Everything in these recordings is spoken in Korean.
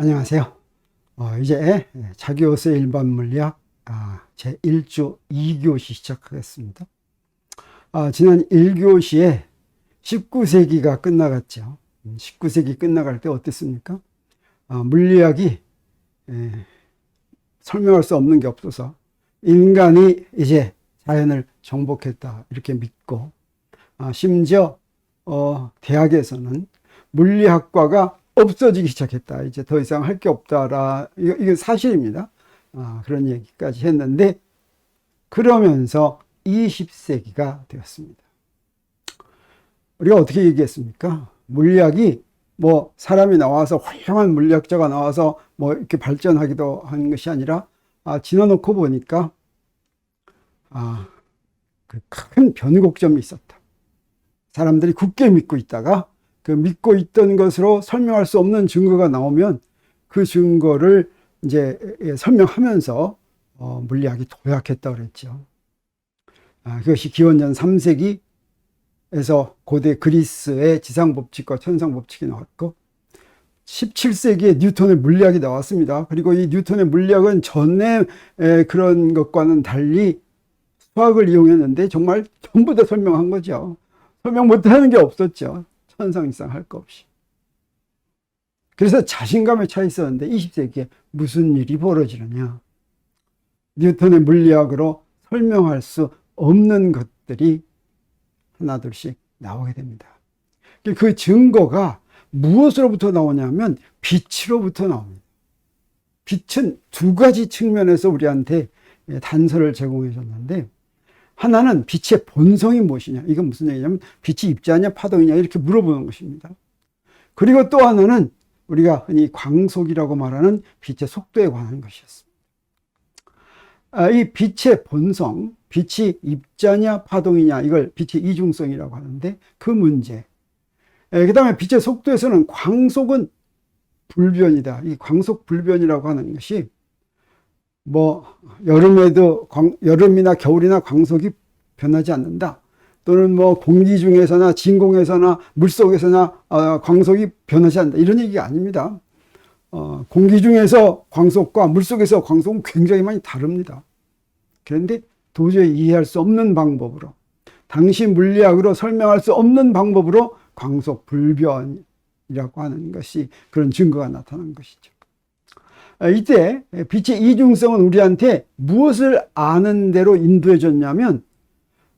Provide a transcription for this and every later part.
안녕하세요. 이제 자기호세 일반 물리학 제 1주 2교시 시작하겠습니다. 지난 1교시에 19세기가 끝나갔죠. 19세기 끝나갈 때 어땠습니까? 물리학이 설명할 수 없는 게 없어서 인간이 이제 자연을 정복했다 이렇게 믿고, 심지어 대학에서는 물리학과가 없어지기 시작했다. 이제 더 이상 할 게 없다라. 이게 사실입니다. 그런 얘기까지 했는데, 그러면서 20세기가 되었습니다. 우리가 어떻게 얘기했습니까? 물리학이 뭐 사람이 나와서 훌륭한 물리학자가 나와서 뭐 이렇게 발전하기도 한 것이 아니라, 지나놓고 보니까 그 큰 변곡점이 있었다. 사람들이 굳게 믿고 있다가 그 믿고 있던 것으로 설명할 수 없는 증거가 나오면 그 증거를 이제 설명하면서 물리학이 도약했다고 그랬죠. 그것이 기원전 3세기에서 고대 그리스의 지상법칙과 천상법칙이 나왔고, 17세기에 뉴턴의 물리학이 나왔습니다. 그리고 이 뉴턴의 물리학은 전에 그런 것과는 달리 수학을 이용했는데 정말 전부 다 설명한 거죠. 설명 못하는 게 없었죠. 천상 이상 할 거 없이. 그래서 자신감에 차 있었는데 20세기에 무슨 일이 벌어지느냐. 뉴턴의 물리학으로 설명할 수 없는 것들이 하나둘씩 나오게 됩니다. 그 증거가 무엇으로부터 나오냐면 빛으로부터 나옵니다. 빛은 두 가지 측면에서 우리한테 단서를 제공해 줬는데, 하나는 빛의 본성이 무엇이냐. 이건 무슨 얘기냐면 빛이 입자냐 파동이냐 이렇게 물어보는 것입니다. 그리고 또 하나는 우리가 흔히 광속이라고 말하는 빛의 속도에 관한 것이었습니다. 이 빛의 본성, 빛이 입자냐 파동이냐, 이걸 빛의 이중성이라고 하는데, 그 문제. 그 다음에 빛의 속도에서는 광속은 불변이다. 이 광속 불변이라고 하는 것이 뭐 여름이나 겨울이나 광속이 변하지 않는다. 또는 뭐 공기 중에서나 진공에서나 물속에서나 광속이 변하지 않는다. 이런 얘기가 아닙니다. 공기 중에서 광속과 물속에서 광속은 굉장히 많이 다릅니다. 그런데 도저히 이해할 수 없는 방법으로, 당시 물리학으로 설명할 수 없는 방법으로 광속 불변이라고 하는 것이, 그런 증거가 나타난 것이죠. 이때 빛의 이중성은 우리한테 무엇을 아는 대로 인도해 줬냐면,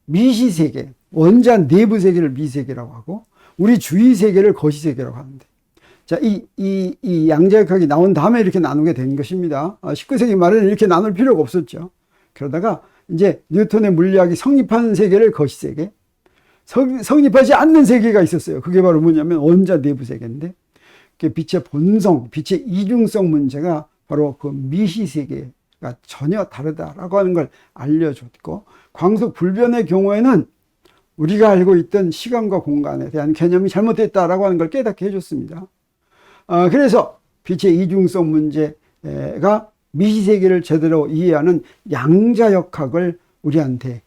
미시세계, 원자 내부 세계를 미세계라고 하고 우리 주위 세계를 거시세계라고 하는데, 자, 이 양자역학이 나온 다음에 이렇게 나누게 된 것입니다. 19세기 말에는 이렇게 나눌 필요가 없었죠. 그러다가 이제 뉴턴의 물리학이 성립한 세계를 거시세계, 성립하지 않는 세계가 있었어요. 그게 바로 뭐냐면 원자 내부 세계인데, 빛의 본성, 빛의 이중성 문제가 바로 그 미시세계가 전혀 다르다라고 하는 걸 알려줬고, 광속 불변의 경우에는 우리가 알고 있던 시간과 공간에 대한 개념이 잘못됐다라고 하는 걸 깨닫게 해줬습니다. 그래서 빛의 이중성 문제가 미시세계를 제대로 이해하는 양자역학을 우리한테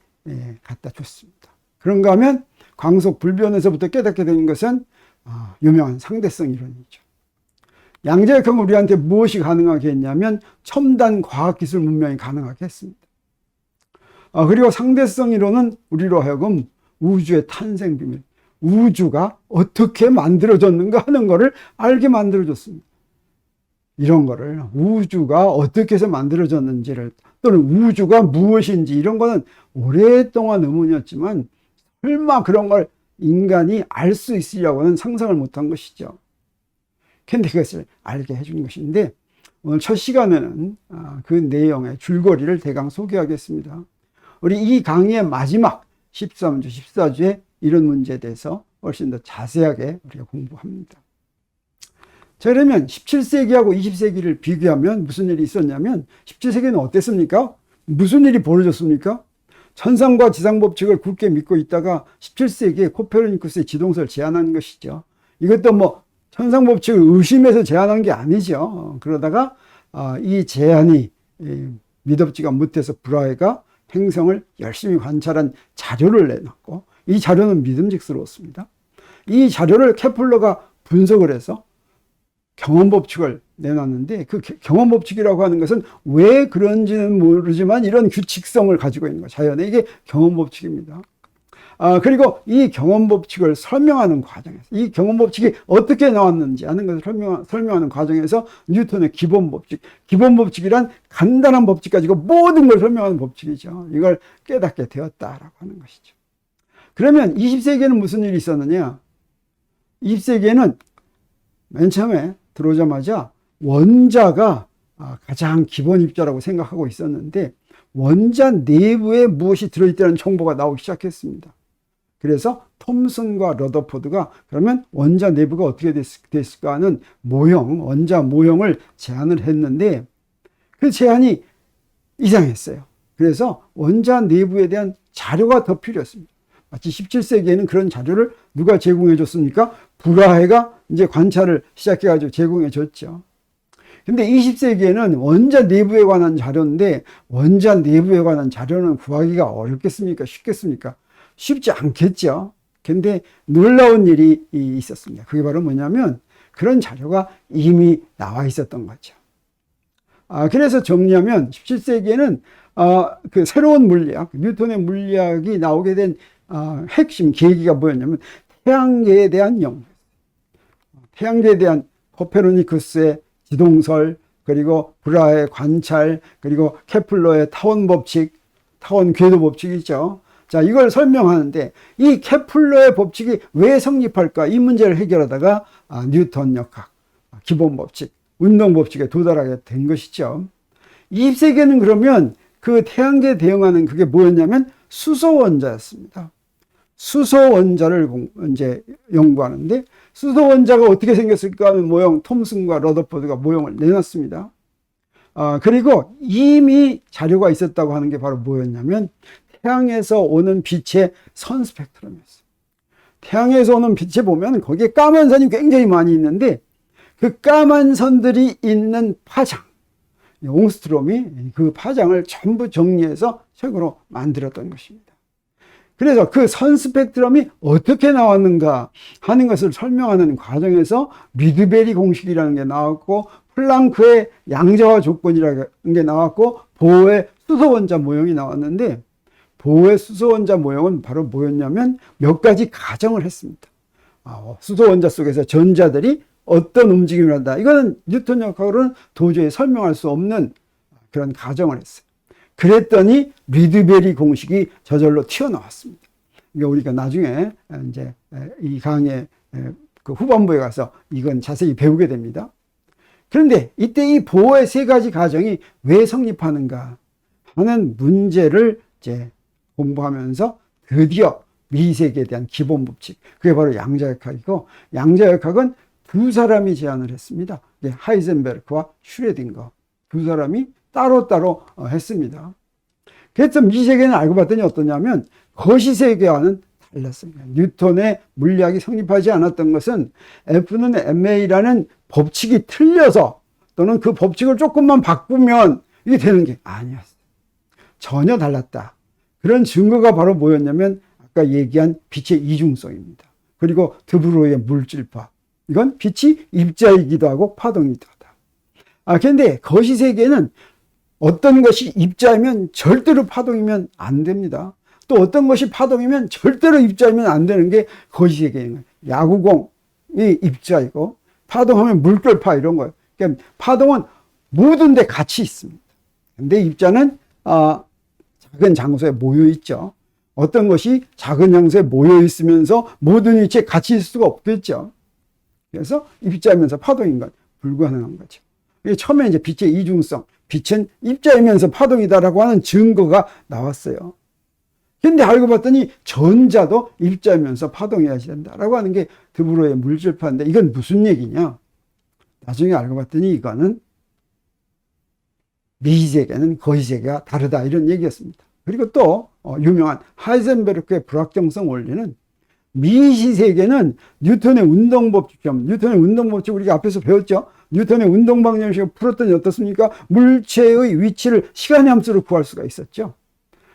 갖다 줬습니다. 그런가 하면 광속 불변에서부터 깨닫게 된 것은 유명한 상대성 이론이죠. 양자역학은 우리한테 무엇이 가능하게 했냐면 첨단 과학기술 문명이 가능하게 했습니다. 그리고 상대성 이론은 우리로 하여금 우주의 탄생 비밀, 우주가 어떻게 만들어졌는가 하는 것을 알게 만들어줬습니다. 이런 거를, 우주가 어떻게 해서 만들어졌는지를, 또는 우주가 무엇인지, 이런 거는 오랫동안 의문이었지만 설마 그런 걸 인간이 알 수 있으려고는 상상을 못한 것이죠. 근데 그것을 알게 해준 것인데, 오늘 첫 시간에는 그 내용의 줄거리를 대강 소개하겠습니다. 우리 이 강의의 마지막 13주, 14주에 이런 문제에 대해서 훨씬 더 자세하게 우리가 공부합니다. 자, 그러면 17세기하고 20세기를 비교하면 무슨 일이 있었냐면, 17세기는 어땠습니까? 무슨 일이 벌어졌습니까? 천상과 지상 법칙을 굳게 믿고 있다가 17세기에 코페르니쿠스의 지동설을 제안한 것이죠. 이것도 뭐 천상 법칙을 의심해서 제안한 게 아니죠. 그러다가 이 제안이 믿업지가 못해서 브라헤가 행성을 열심히 관찰한 자료를 내놨고, 이 자료는 믿음직스러웠습니다. 이 자료를 케플러가 분석을 해서 경험 법칙을 내놨는데 그 경험 법칙이라고 하는 것은 왜 그런지는 모르지만 이런 규칙성을 가지고 있는 거예요. 자연의 이게 경험 법칙입니다. 그리고 이 경험 법칙을 설명하는 과정에서 이 경험 법칙이 어떻게 나왔는지 하는 것을 설명하는 과정에서 뉴턴의 기본 법칙이란 간단한 법칙 가지고 모든 걸 설명하는 법칙이죠. 이걸 깨닫게 되었다라고 하는 것이죠. 그러면 20세기에는 무슨 일이 있었느냐? 20세기에는 맨 처음에 들어오자마자 원자가 가장 기본 입자라고 생각하고 있었는데 원자 내부에 무엇이 들어있다는 정보가 나오기 시작했습니다. 그래서 톰슨과 러더포드가 그러면 원자 내부가 어떻게 됐을까 하는 원자 모형을 제안을 했는데 그 제안이 이상했어요. 그래서 원자 내부에 대한 자료가 더 필요했습니다. 마치 17세기에는 그런 자료를 누가 제공해 줬습니까? 브라헤가 이제 관찰을 시작해가지고 제공해 줬죠. 근데 20세기에는 원자 내부에 관한 자료인데 원자 내부에 관한 자료는 구하기가 어렵겠습니까? 쉽겠습니까? 쉽지 않겠죠. 근데 놀라운 일이 있었습니다. 그게 바로 뭐냐면 그런 자료가 이미 나와 있었던 거죠. 그래서 정리하면 17세기에는 그 새로운 물리학, 뉴턴의 물리학이 나오게 된 핵심 계기가 뭐였냐면 태양계에 대한 연구. 태양계에 대한 코페르니쿠스의 지동설, 그리고 브라헤의 관찰, 그리고 케플러의 타원 법칙, 타원 궤도 법칙이죠. 자, 이걸 설명하는데 이 케플러의 법칙이 왜 성립할까? 이 문제를 해결하다가 뉴턴 역학, 기본 법칙, 운동 법칙에 도달하게 된 것이죠. 20세기에는 그러면 그 태양계에 대응하는 그게 뭐였냐면 수소 원자였습니다. 수소 원자를 이제 연구하는데 수소 원자가 어떻게 생겼을까 하는 모형, 톰슨과 러더포드가 모형을 내놨습니다. 그리고 이미 자료가 있었다고 하는 게 바로 뭐였냐면 태양에서 오는 빛의 선 스펙트럼이었어요. 태양에서 오는 빛에 보면 거기에 까만 선이 굉장히 많이 있는데 그 까만 선들이 있는 파장, 옹스트롬이 그 파장을 전부 정리해서 책으로 만들었던 것입니다. 그래서 그 선 스펙트럼이 어떻게 나왔는가 하는 것을 설명하는 과정에서 미드베리 공식이라는 게 나왔고 플랑크의 양자화 조건이라는 게 나왔고 보어의 수소원자 모형이 나왔는데 보어의 수소원자 모형은 바로 뭐였냐면 몇 가지 가정을 했습니다. 수소원자 속에서 전자들이 어떤 움직임을 한다. 이거는 뉴턴 역학으로는 도저히 설명할 수 없는 그런 가정을 했어요. 그랬더니 미드베리 공식이 저절로 튀어나왔습니다. 그러니까 우리가 나중에 이제 이 강의 그 후반부에 가서 이건 자세히 배우게 됩니다. 그런데 이때 이 보어의 세 가지 가정이 왜 성립하는가 하는 문제를 이제 공부하면서 드디어 미세계에 대한 기본 법칙, 그게 바로 양자역학이고 양자역학은 두 사람이 제안을 했습니다. 하이젠베르크와 슈레딩거 두 사람이 따로따로 했습니다. 그래서 미세계는 알고 봤더니 어떠냐면 거시세계와는 달랐습니다. 뉴턴의 물리학이 성립하지 않았던 것은 F는 ma라는 법칙이 틀려서 또는 그 법칙을 조금만 바꾸면 이게 되는 게 아니었어요. 전혀 달랐다. 그런 증거가 바로 뭐였냐면 아까 얘기한 빛의 이중성입니다. 그리고 드브로이의 물질파. 이건 빛이 입자이기도 하고 파동이기도 하다. 그런데 거시세계는 어떤 것이 입자이면 절대로 파동이면 안 됩니다. 또 어떤 것이 파동이면 절대로 입자이면 안 되는 게 거시세계인 거예요. 야구공이 입자이고 파동하면 물결파 이런 거예요. 그러니까 파동은 모든 데 같이 있습니다. 근데 입자는 작은 장소에 모여 있죠. 어떤 것이 작은 장소에 모여 있으면서 모든 위치에 같이 있을 수가 없겠죠. 그래서 입자이면서 파동인 건 불가능한 거죠. 처음에 이제 빛의 이중성, 빛은 입자이면서 파동이다라고 하는 증거가 나왔어요. 근데 알고 봤더니 전자도 입자이면서 파동해야지 된다라고 하는 게 드브로이의 물질파인데 이건 무슨 얘기냐? 나중에 알고 봤더니 이거는 미세계는 거시세계가 다르다 이런 얘기였습니다. 그리고 또 유명한 하이젠베르크의 불확정성 원리는 미시세계는 뉴턴의 운동법칙처럼, 뉴턴의 운동법칙 우리가 앞에서 배웠죠. 뉴턴의 운동방정식을 풀었더니 어떻습니까? 물체의 위치를 시간의 함수로 구할 수가 있었죠.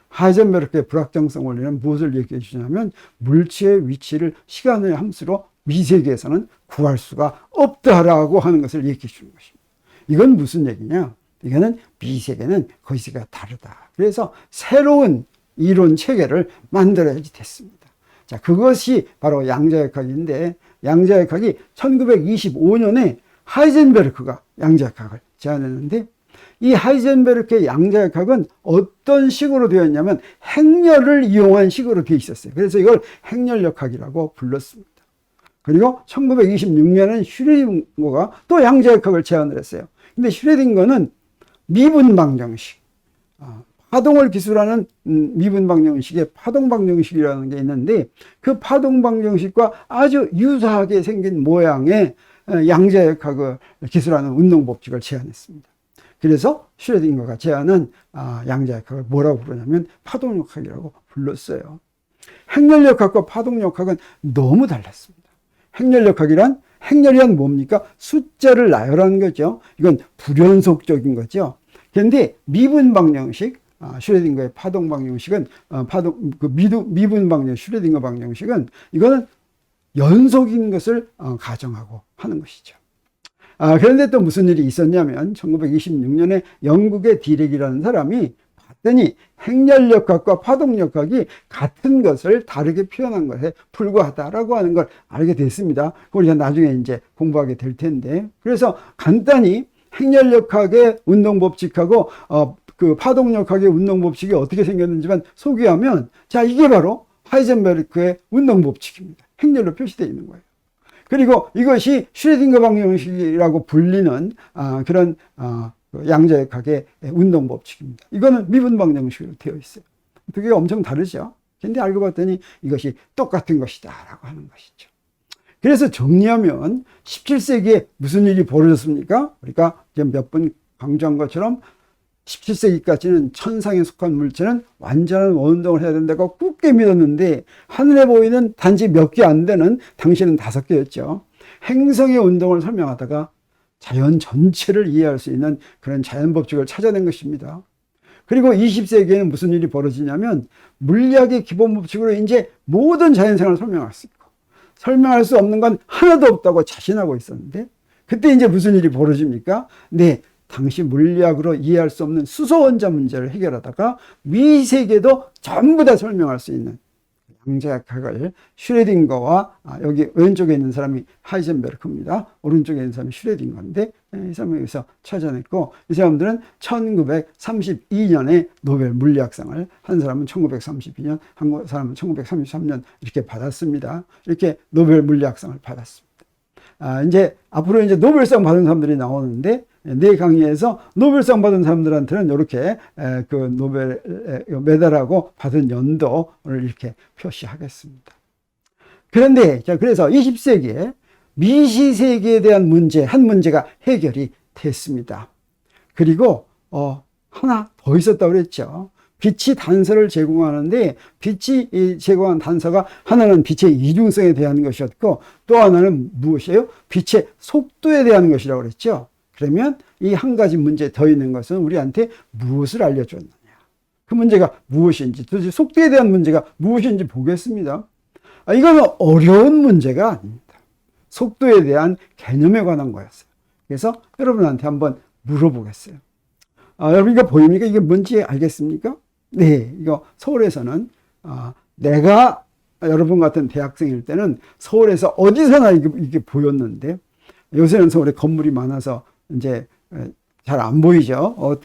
하이젠베르크의 불확정성 원리는 무엇을 얘기해 주냐면 물체의 위치를 시간의 함수로 미세계에서는 구할 수가 없다라고 하는 것을 얘기해 주는 것입니다. 이건 무슨 얘기냐? 이거는 미세계는 거기서가 다르다. 그래서 새로운 이론 체계를 만들어야지 됐습니다. 자, 그것이 바로 양자역학인데, 양자역학이 1925년에 하이젠베르크가 양자역학을 제안했는데, 이 하이젠베르크의 양자역학은 어떤 식으로 되었냐면 행렬을 이용한 식으로 되어 있었어요. 그래서 이걸 행렬역학이라고 불렀습니다. 그리고 1926년엔 슈레딩거가 또 양자역학을 제안을 했어요. 근데 슈레딩거는 미분방정식, 파동을 기술하는 미분방정식에 파동방정식이라는 게 있는데, 그 파동방정식과 아주 유사하게 생긴 모양의 양자역학을 기술하는 운동법칙을 제안했습니다. 그래서 슈레딩거가 제안한 양자역학을 뭐라고 부르냐면 파동역학이라고 불렀어요. 행렬역학과 파동역학은 너무 달랐습니다. 행렬역학이란, 행렬이란 뭡니까? 숫자를 나열하는 거죠. 이건 불연속적인 거죠. 그런데 미분방정식, 슈레딩거의 파동방정식은, 미분방정, 슈레딩거 방정식은, 이거는 연속인 것을 가정하고 하는 것이죠. 그런데 또 무슨 일이 있었냐면 1926년에 영국의 디렉이라는 사람이 봤더니 행렬역학과 파동역학이 같은 것을 다르게 표현한 것에 불과하다라고 하는 걸 알게 됐습니다. 그걸 우리가 나중에 이제 공부하게 될 텐데, 그래서 간단히 행렬역학의 운동법칙하고 그 파동역학의 운동법칙이 어떻게 생겼는지만 소개하면, 자, 이게 바로 하이젠베르크의 운동법칙입니다. 행렬로 표시되어 있는 거예요. 그리고 이것이 슈레딩거 방정식이라고 불리는 그런 양자역학의 운동법칙입니다. 이거는 미분방정식으로 되어 있어요. 두 개가 엄청 다르죠. 근데 알고 봤더니 이것이 똑같은 것이다 라고 하는 것이죠. 그래서 정리하면 17세기에 무슨 일이 벌어졌습니까? 우리가 지금 몇 번 강조한 것처럼 17세기까지는 천상에 속한 물체는 완전한 원운동을 해야 된다고 굳게 믿었는데, 하늘에 보이는 단지 몇 개 안 되는, 당시에는 5개였죠. 행성의 운동을 설명하다가 자연 전체를 이해할 수 있는 그런 자연 법칙을 찾아낸 것입니다. 그리고 20세기에는 무슨 일이 벌어지냐면 물리학의 기본 법칙으로 이제 모든 자연생활을 설명할 수 있고, 설명할 수 없는 건 하나도 없다고 자신하고 있었는데, 그때 이제 무슨 일이 벌어집니까? 네, 당시 물리학으로 이해할 수 없는 수소원자 문제를 해결하다가 미세계도 전부 다 설명할 수 있는 양자역학을 슈레딩거와, 여기 왼쪽에 있는 사람이 하이젠베르크입니다. 오른쪽에 있는 사람이 슈레딩거인데, 이 사람이 여기서 찾아냈고, 이 사람들은 1932년에 노벨 물리학상을, 한 사람은 1932년, 한 사람은 1933년 이렇게 받았습니다. 이렇게 노벨 물리학상을 받았습니다. 이제 앞으로 이제 노벨상 받은 사람들이 나오는데, 내 강의에서 노벨상 받은 사람들한테는 이렇게 그 노벨 메달하고 받은 연도를 이렇게 표시하겠습니다. 그런데, 자, 그래서 20세기에 미시세계에 대한 문제, 한 문제가 해결이 됐습니다. 그리고, 하나 더 있었다고 그랬죠. 빛이 단서를 제공하는데, 빛이 제공한 단서가 하나는 빛의 이중성에 대한 것이었고, 또 하나는 무엇이에요? 빛의 속도에 대한 것이라고 그랬죠. 그러면 이 한 가지 문제 더 있는 것은 우리한테 무엇을 알려줬느냐. 그 문제가 무엇인지, 도대체 속도에 대한 문제가 무엇인지 보겠습니다. 이거는 어려운 문제가 아닙니다. 속도에 대한 개념에 관한 거였어요. 그래서 여러분한테 한번 물어보겠어요. 여러분 이거 보입니까? 이게 뭔지 알겠습니까? 네, 이거 서울에서는 내가 여러분 같은 대학생일 때는 서울에서 어디서나 이게 보였는데, 요새는 서울에 건물이 많아서 이제 잘 안 보이죠.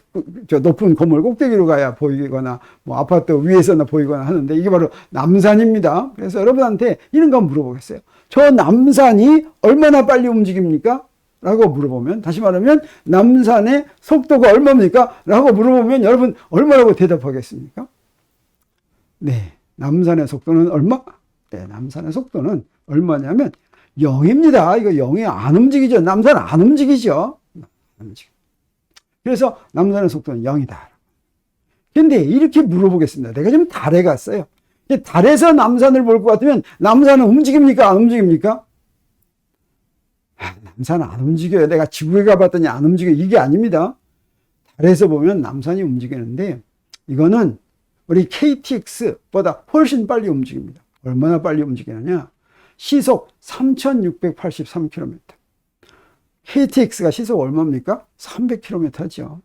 저 높은 건물 꼭대기로 가야 보이거나, 뭐 아파트 위에서나 보이거나 하는데, 이게 바로 남산입니다. 그래서 여러분한테 이런 거 물어보겠어요. 저 남산이 얼마나 빨리 움직입니까? 라고 물어보면, 다시 말하면 남산의 속도가 얼마입니까? 라고 물어보면 여러분 얼마라고 대답하겠습니까? 네, 남산의 속도는 얼마? 네, 남산의 속도는 얼마냐면 0입니다. 이거 0이 안 움직이죠. 남산 안 움직이죠. 그래서 남산의 속도는 0이다. 근데 이렇게 물어보겠습니다. 내가 지금 달에 갔어요. 달에서 남산을 볼 것 같으면 남산은 움직입니까? 안 움직입니까? 남산은 안 움직여요. 내가 지구에 가봤더니 안 움직여요. 이게 아닙니다. 달에서 보면 남산이 움직이는데, 이거는 우리 KTX보다 훨씬 빨리 움직입니다. 얼마나 빨리 움직이느냐? 시속 3,683km. KTX가 시속 얼마입니까? 300km죠.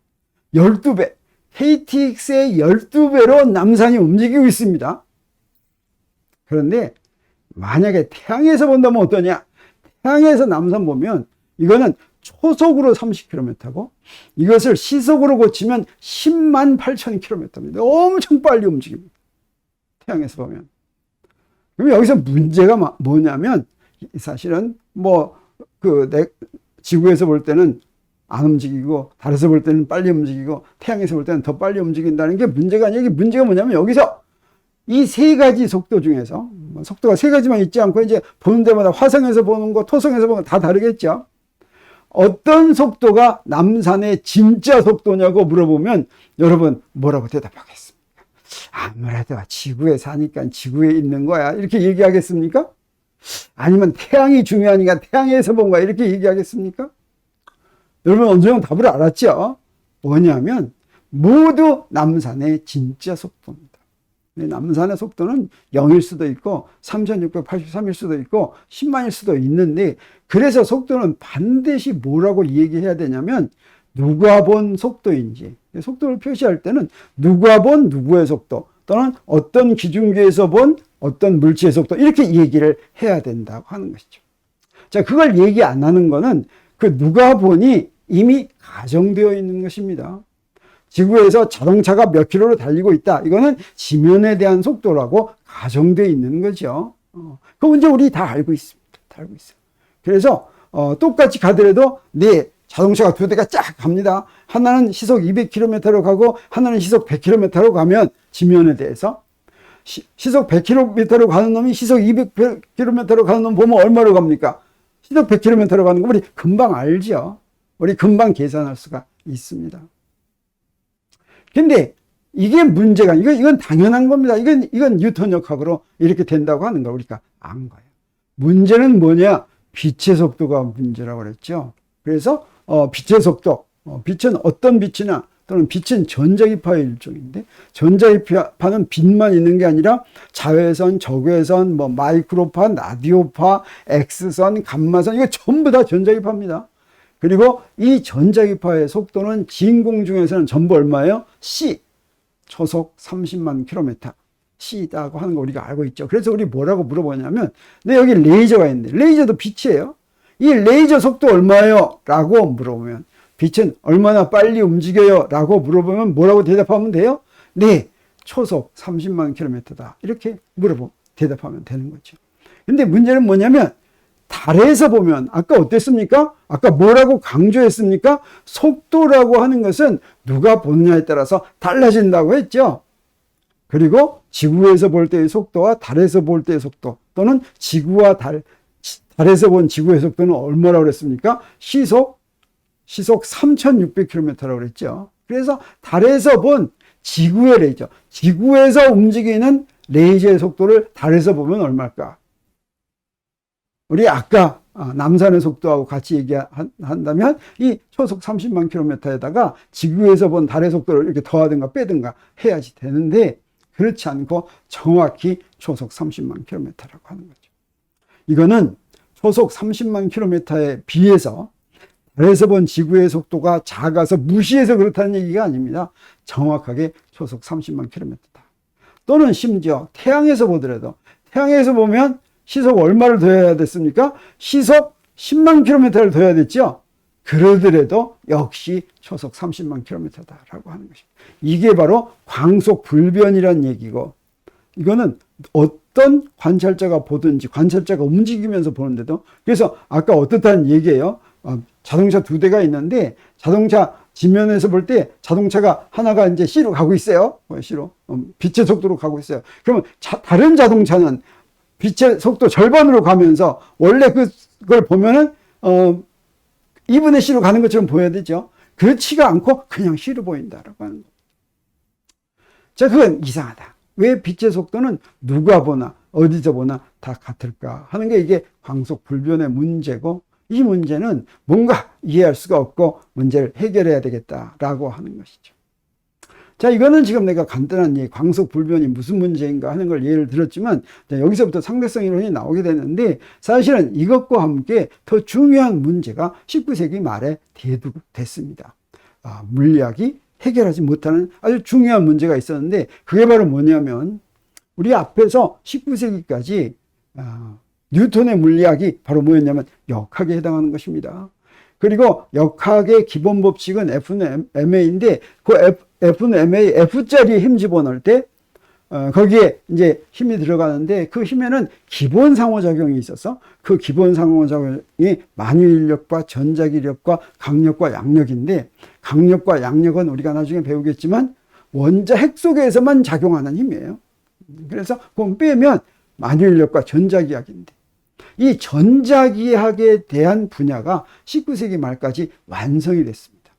12배. KTX의 12배로 남산이 움직이고 있습니다. 그런데 만약에 태양에서 본다면 어떠냐? 태양에서 남산 보면 이거는 초속으로 30km고 이것을 시속으로 고치면 10만 8천 km입니다. 엄청 빨리 움직입니다. 태양에서 보면. 그럼 여기서 문제가 뭐냐면 사실은 지구에서 볼 때는 안 움직이고 달에서 볼 때는 빨리 움직이고 태양에서 볼 때는 더 빨리 움직인다는 게 문제가 아니에요. 문제가 뭐냐면 여기서 이 세 가지 속도 중에서 속도가 세 가지만 있지 않고 이제 보는 데마다 화성에서 보는 거, 토성에서 보는 거 다 다르겠죠. 어떤 속도가 남산의 진짜 속도냐고 물어보면 여러분 뭐라고 대답하겠습니까? 아무래도 지구에 사니까 지구에 있는 거야 이렇게 얘기하겠습니까? 아니면 태양이 중요하니까 태양에서 본 거야 이렇게 얘기하겠습니까? 여러분 어느 정도 답을 알았죠? 뭐냐면 모두 남산의 진짜 속도입니다. 남산의 속도는 0일 수도 있고 3683일 수도 있고 10만일 수도 있는데 그래서 속도는 반드시 뭐라고 얘기해야 되냐면 누가 본 속도인지 속도를 표시할 때는 누가 본 누구의 속도 또는 어떤 기준계에서 본 어떤 물체의 속도 이렇게 얘기를 해야 된다고 하는 것이죠. 자, 그걸 얘기 안 하는 거는 그 누가 보니 이미 가정되어 있는 것입니다. 지구에서 자동차가 몇 킬로로 달리고 있다. 이거는 지면에 대한 속도라고 가정되어 있는 거죠. 그 문제 우리 다 알고 있습니다. 다 알고 있어요. 그래서 똑같이 가더라도 네 자동차가 두 대가 쫙 갑니다. 하나는 시속 200km로 가고 하나는 시속 100km로 가면 지면에 대해서 시속 100km로 가는 놈이 시속 200km로 가는 놈 보면 얼마로 갑니까? 시속 100km로 가는 거 우리 금방 알죠. 우리 금방 계산할 수가 있습니다. 근데 이게 문제가 이건 당연한 겁니다. 이건 뉴턴역학으로 이렇게 된다고 하는 걸 우리가 안 거예요. 문제는 뭐냐? 빛의 속도가 문제라고 그랬죠. 그래서 빛의 속도, 빛은 어떤 빛이냐? 또는 빛은 전자기파의 일종인데 전자기파는 빛만 있는 게 아니라 자외선, 적외선, 마이크로파, 라디오파, X선, 감마선 이거 전부 다 전자기파입니다. 그리고 이 전자기파의 속도는 진공 중에서는 전부 얼마예요? C, 초속 30만 km. C라고 하는 거 우리가 알고 있죠. 그래서 우리 뭐라고 물어보냐면 여기 레이저가 있는데 레이저도 빛이에요. 이 레이저 속도 얼마예요? 라고 물어보면 빛은 얼마나 빨리 움직여요? 라고 물어보면 뭐라고 대답하면 돼요? 네, 초속 30만 km다. 이렇게 대답하면 되는 거죠. 근데 문제는 뭐냐면 달에서 보면 아까 어땠습니까? 아까 뭐라고 강조했습니까? 속도라고 하는 것은 누가 보느냐에 따라서 달라진다고 했죠. 그리고 지구에서 볼 때의 속도와 달에서 볼 때의 속도 또는 지구와 달에서 본 지구의 속도는 얼마라고 그랬습니까? 시속 3,600km라고 그랬죠. 그래서 달에서 본 지구의 레이저, 지구에서 움직이는 레이저의 속도를 달에서 보면 얼마일까? 우리 아까 남산의 속도하고 같이 얘기한다면 이 초속 30만 km에다가 지구에서 본 달의 속도를 이렇게 더하든가 빼든가 해야지 되는데 그렇지 않고 정확히 초속 30만 km라고 하는 거죠. 이거는 초속 30만 km에 비해서 달에서 본 지구의 속도가 작아서 무시해서 그렇다는 얘기가 아닙니다. 정확하게 초속 30만 km다. 또는 심지어 태양에서 보더라도 태양에서 보면 시속 얼마를 더해야 됐습니까? 시속 10만 km를 더해야 됐죠? 그러더라도 역시 초속 30만 km다라고 하는 것입니다. 이게 바로 광속 불변이란 얘기고 이거는 어떤 관찰자가 보든지 관찰자가 움직이면서 보는데도 그래서 아까 어떻다는 얘기예요? 자동차 두 대가 있는데 자동차 지면에서 볼 때 자동차가 하나가 이제 C로 가고 있어요. C로. 빛의 속도로 가고 있어요. 그러면 다른 자동차는 빛의 속도 절반으로 가면서 원래 그걸 보면은 2분의 C로 가는 것처럼 보여야 되죠. 그렇지가 않고 그냥 C로 보인다라고 하는 거. 자, 그건 이상하다. 왜 빛의 속도는 누가 보나 어디서 보나 다 같을까 하는 게 이게 광속 불변의 문제고 이 문제는 뭔가 이해할 수가 없고 문제를 해결해야 되겠다라고 하는 것이죠. 자, 이거는 지금 내가 간단한 광속 불변이 무슨 문제인가 하는 걸 예를 들었지만, 자, 여기서부터 상대성 이론이 나오게 되는데, 사실은 이것과 함께 더 중요한 문제가 19세기 말에 대두됐습니다. 물리학이 해결하지 못하는 아주 중요한 문제가 있었는데, 그게 바로 뭐냐면, 우리 앞에서 19세기까지 뉴턴의 물리학이 바로 뭐였냐면 역학에 해당하는 것입니다. 그리고 역학의 기본 법칙은 F는 ma인데, 그 F는 ma, F자리에 힘 집어넣을 때 거기에 이제 힘이 들어가는데, 그 힘에는 기본 상호작용이 있어서 그 기본 상호작용이 만유인력과 전자기력과 강력과 양력인데, 강력과 양력은 우리가 나중에 배우겠지만 원자 핵 속에서만 작용하는 힘이에요. 그래서 그건 빼면 만유인력과 전자기학인데, 이 전자기학에 대한 분야가 19세기 말까지 완성이 됐습니다.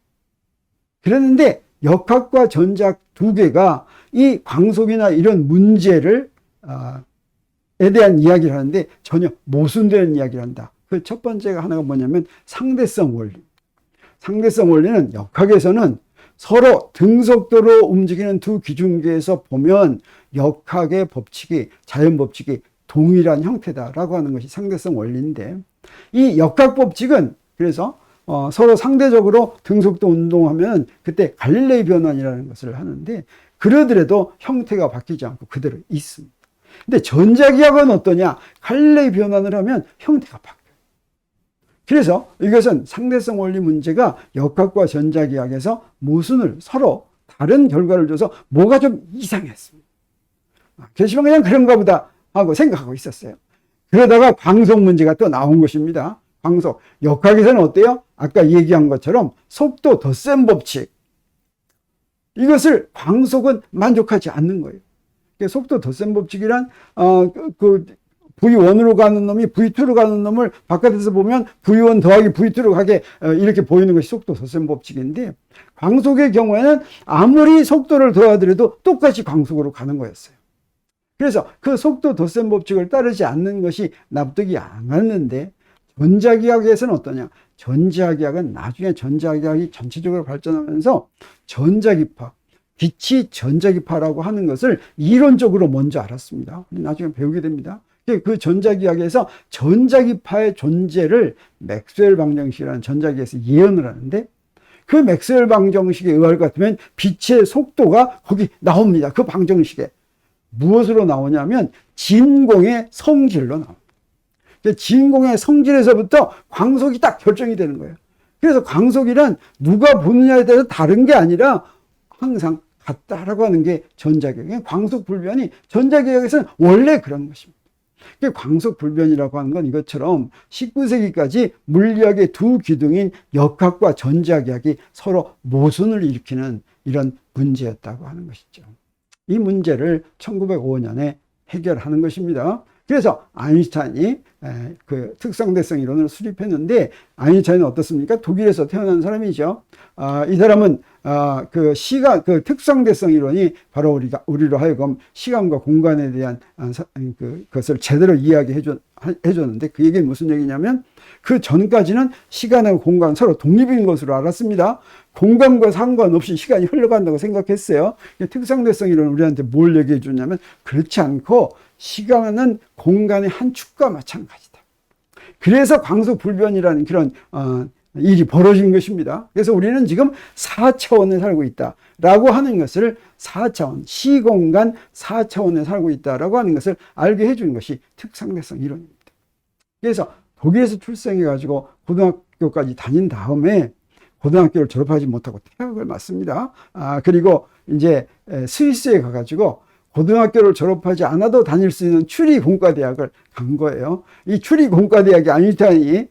그랬는데 역학과 전자학 두 개가 이 광속이나 이런 문제를 에 대한 이야기를 하는데 전혀 모순되는 이야기를 한다. 그 첫 번째가 하나가 뭐냐면 상대성 원리. 상대성 원리는 역학에서는 서로 등속도로 움직이는 두 기중계에서 보면 역학의 법칙이, 자연 법칙이 동일한 형태다라고 하는 것이 상대성 원리인데, 이 역학 법칙은 그래서 서로 상대적으로 등속도 운동하면 그때 갈릴레이 변환이라는 것을 하는데, 그러더라도 형태가 바뀌지 않고 그대로 있습니다. 근데 전자기학은 어떠냐? 갈릴레이 변환을 하면 형태가 바뀌어요. 그래서 이것은 상대성 원리 문제가 역학과 전자기학에서 모순을, 서로 다른 결과를 줘서 뭐가 좀 이상했습니다. 그렇지만 그냥 그런가 보다 하고 생각하고 있었어요. 그러다가 광속 문제가 또 나온 것입니다. 광속. 역학에서는 어때요? 아까 얘기한 것처럼 속도 덧셈 법칙. 이것을 광속은 만족하지 않는 거예요. 속도 덧셈 법칙이란 V1으로 가는 놈이 V2로 가는 놈을 바깥에서 보면 V1 더하기 V2로 가게 이렇게 보이는 것이 속도 덧셈 법칙인데, 광속의 경우에는 아무리 속도를 더하더라도 똑같이 광속으로 가는 거였어요. 그래서 그 속도 덧셈 법칙을 따르지 않는 것이 납득이 안 갔는데, 전자기학에서는 어떠냐? 전자기학은 나중에 전자기학이 전체적으로 발전하면서 전자기파, 빛이 전자기파라고 하는 것을 이론적으로 먼저 알았습니다. 나중에 배우게 됩니다. 그 전자기학에서 전자기파의 존재를 맥스웰 방정식이라는 전자기학에서 예언을 하는데, 그 맥스웰 방정식에 의할 것 같으면 빛의 속도가 거기 나옵니다. 그 방정식에. 무엇으로 나오냐면 진공의 성질로 나옵니다. 진공의 성질에서부터 광속이 딱 결정이 되는 거예요. 그래서 광속이란 누가 보느냐에 따라서 다른 게 아니라 항상 같다라고 하는 게 전자기학. 광속 불변이 전자기학에서는 원래 그런 것입니다. 광속 불변이라고 하는 건 이것처럼 19세기까지 물리학의 두 기둥인 역학과 전자기학이 서로 모순을 일으키는 이런 문제였다고 하는 것이죠. 이 문제를 1905년에 해결하는 것입니다. 그래서 아인슈타인이 그 특성대성 이론을 수립했는데, 아인슈타인은 어떻습니까? 독일에서 태어난 사람이죠. 이 사람은 그 특성대성 이론이 바로 우리로 하여금 시간과 공간에 대한 그것을 제대로 이야기해 줬는데, 그 얘기는 무슨 얘기냐면, 그 전까지는 시간하고 공간 서로 독립인 것으로 알았습니다. 공간과 상관없이 시간이 흘러간다고 생각했어요. 특성대성 이론은 우리한테 뭘 얘기해 주냐면, 그렇지 않고 시간은 공간의 한 축과 마찬가지다. 그래서 광속 불변이라는 그런 일이 벌어진 것입니다. 그래서 우리는 지금 4차원에 살고 있다라고 하는 것을, 4차원, 시공간 4차원에 살고 있다라고 하는 것을 알게 해주는 것이 특성대성 이론입니다. 그래서 독일에서 출생해가지고 고등학교까지 다닌 다음에 고등학교를 졸업하지 못하고 퇴학을 맞습니다. 그리고 이제 스위스에 가가지고 고등학교를 졸업하지 않아도 다닐 수 있는 추리공과대학을 간 거예요. 이 추리공과대학이 아인슈타인이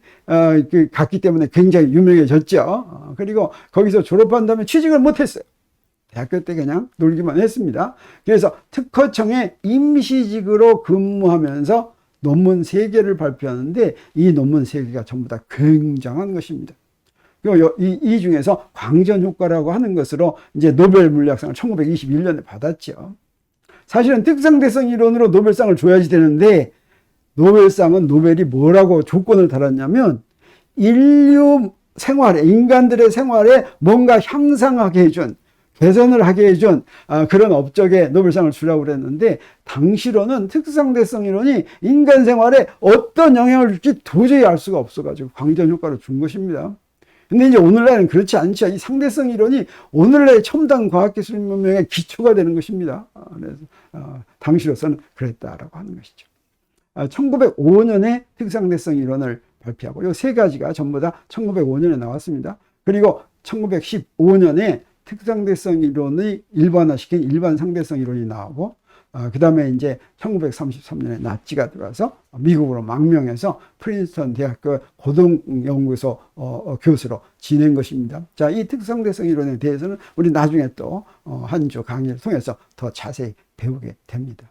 갔기 때문에 굉장히 유명해졌죠. 그리고 거기서 졸업한 다음에 취직을 못했어요. 대학교 때 그냥 놀기만 했습니다. 그래서 특허청에 임시직으로 근무하면서 논문 3개를 발표하는데, 이 논문 3개가 전부 다 굉장한 것입니다. 이 중에서 광전 효과라고 하는 것으로 이제 노벨 물리학상을 1921년에 받았죠. 사실은 특성대성 이론으로 노벨상을 줘야지 되는데, 노벨상은 노벨이 뭐라고 조건을 달았냐면, 인류 생활에, 인간들의 생활에 뭔가 향상하게 해준, 개선을 하게 해준 그런 업적에 노벨상을 주라고 그랬는데, 당시로는 특수상대성 이론이 인간 생활에 어떤 영향을 줄지 도저히 알 수가 없어가지고 광전 효과를 준 것입니다. 근데 이제 오늘날은 그렇지 않죠. 이 상대성 이론이 오늘날의 첨단 과학기술 문명의 기초가 되는 것입니다. 그래서 당시로서는 그랬다라고 하는 것이죠. 1905년에 특수상대성 이론을 발표하고, 이 세 가지가 전부 다 1905년에 나왔습니다. 그리고 1915년에 특수상대성 이론을 일반화시킨 일반 상대성 이론이 나오고, 그 다음에 이제 1933년에 나치가 들어와서 미국으로 망명해서 프린스턴 대학교 고등연구소 교수로 지낸 것입니다. 자, 이 특수상대성 이론에 대해서는 우리 나중에 또 한 주 강의를 통해서 더 자세히 배우게 됩니다.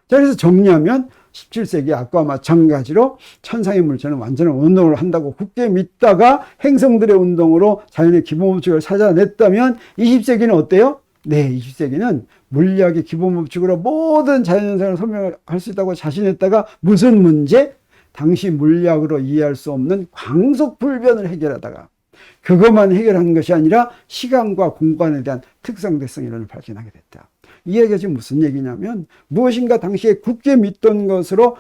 자, 그래서 정리하면 17세기 아까와 마찬가지로 천상의 물체는 완전한 운동을 한다고 굳게 믿다가 행성들의 운동으로 자연의 기본 법칙을 찾아냈다면, 20세기는 어때요? 네, 20세기는 물리학의 기본 법칙으로 모든 자연현상을 설명할 수 있다고 자신했다가 무슨 문제? 당시 물리학으로 이해할 수 없는 광속불변을 해결하다가 그것만 해결한 것이 아니라 시간과 공간에 대한 특상대성 이론을 발견하게 됐다. 이 얘기가 지금 무슨 얘기냐면, 무엇인가 당시에 굳게 믿던 것으로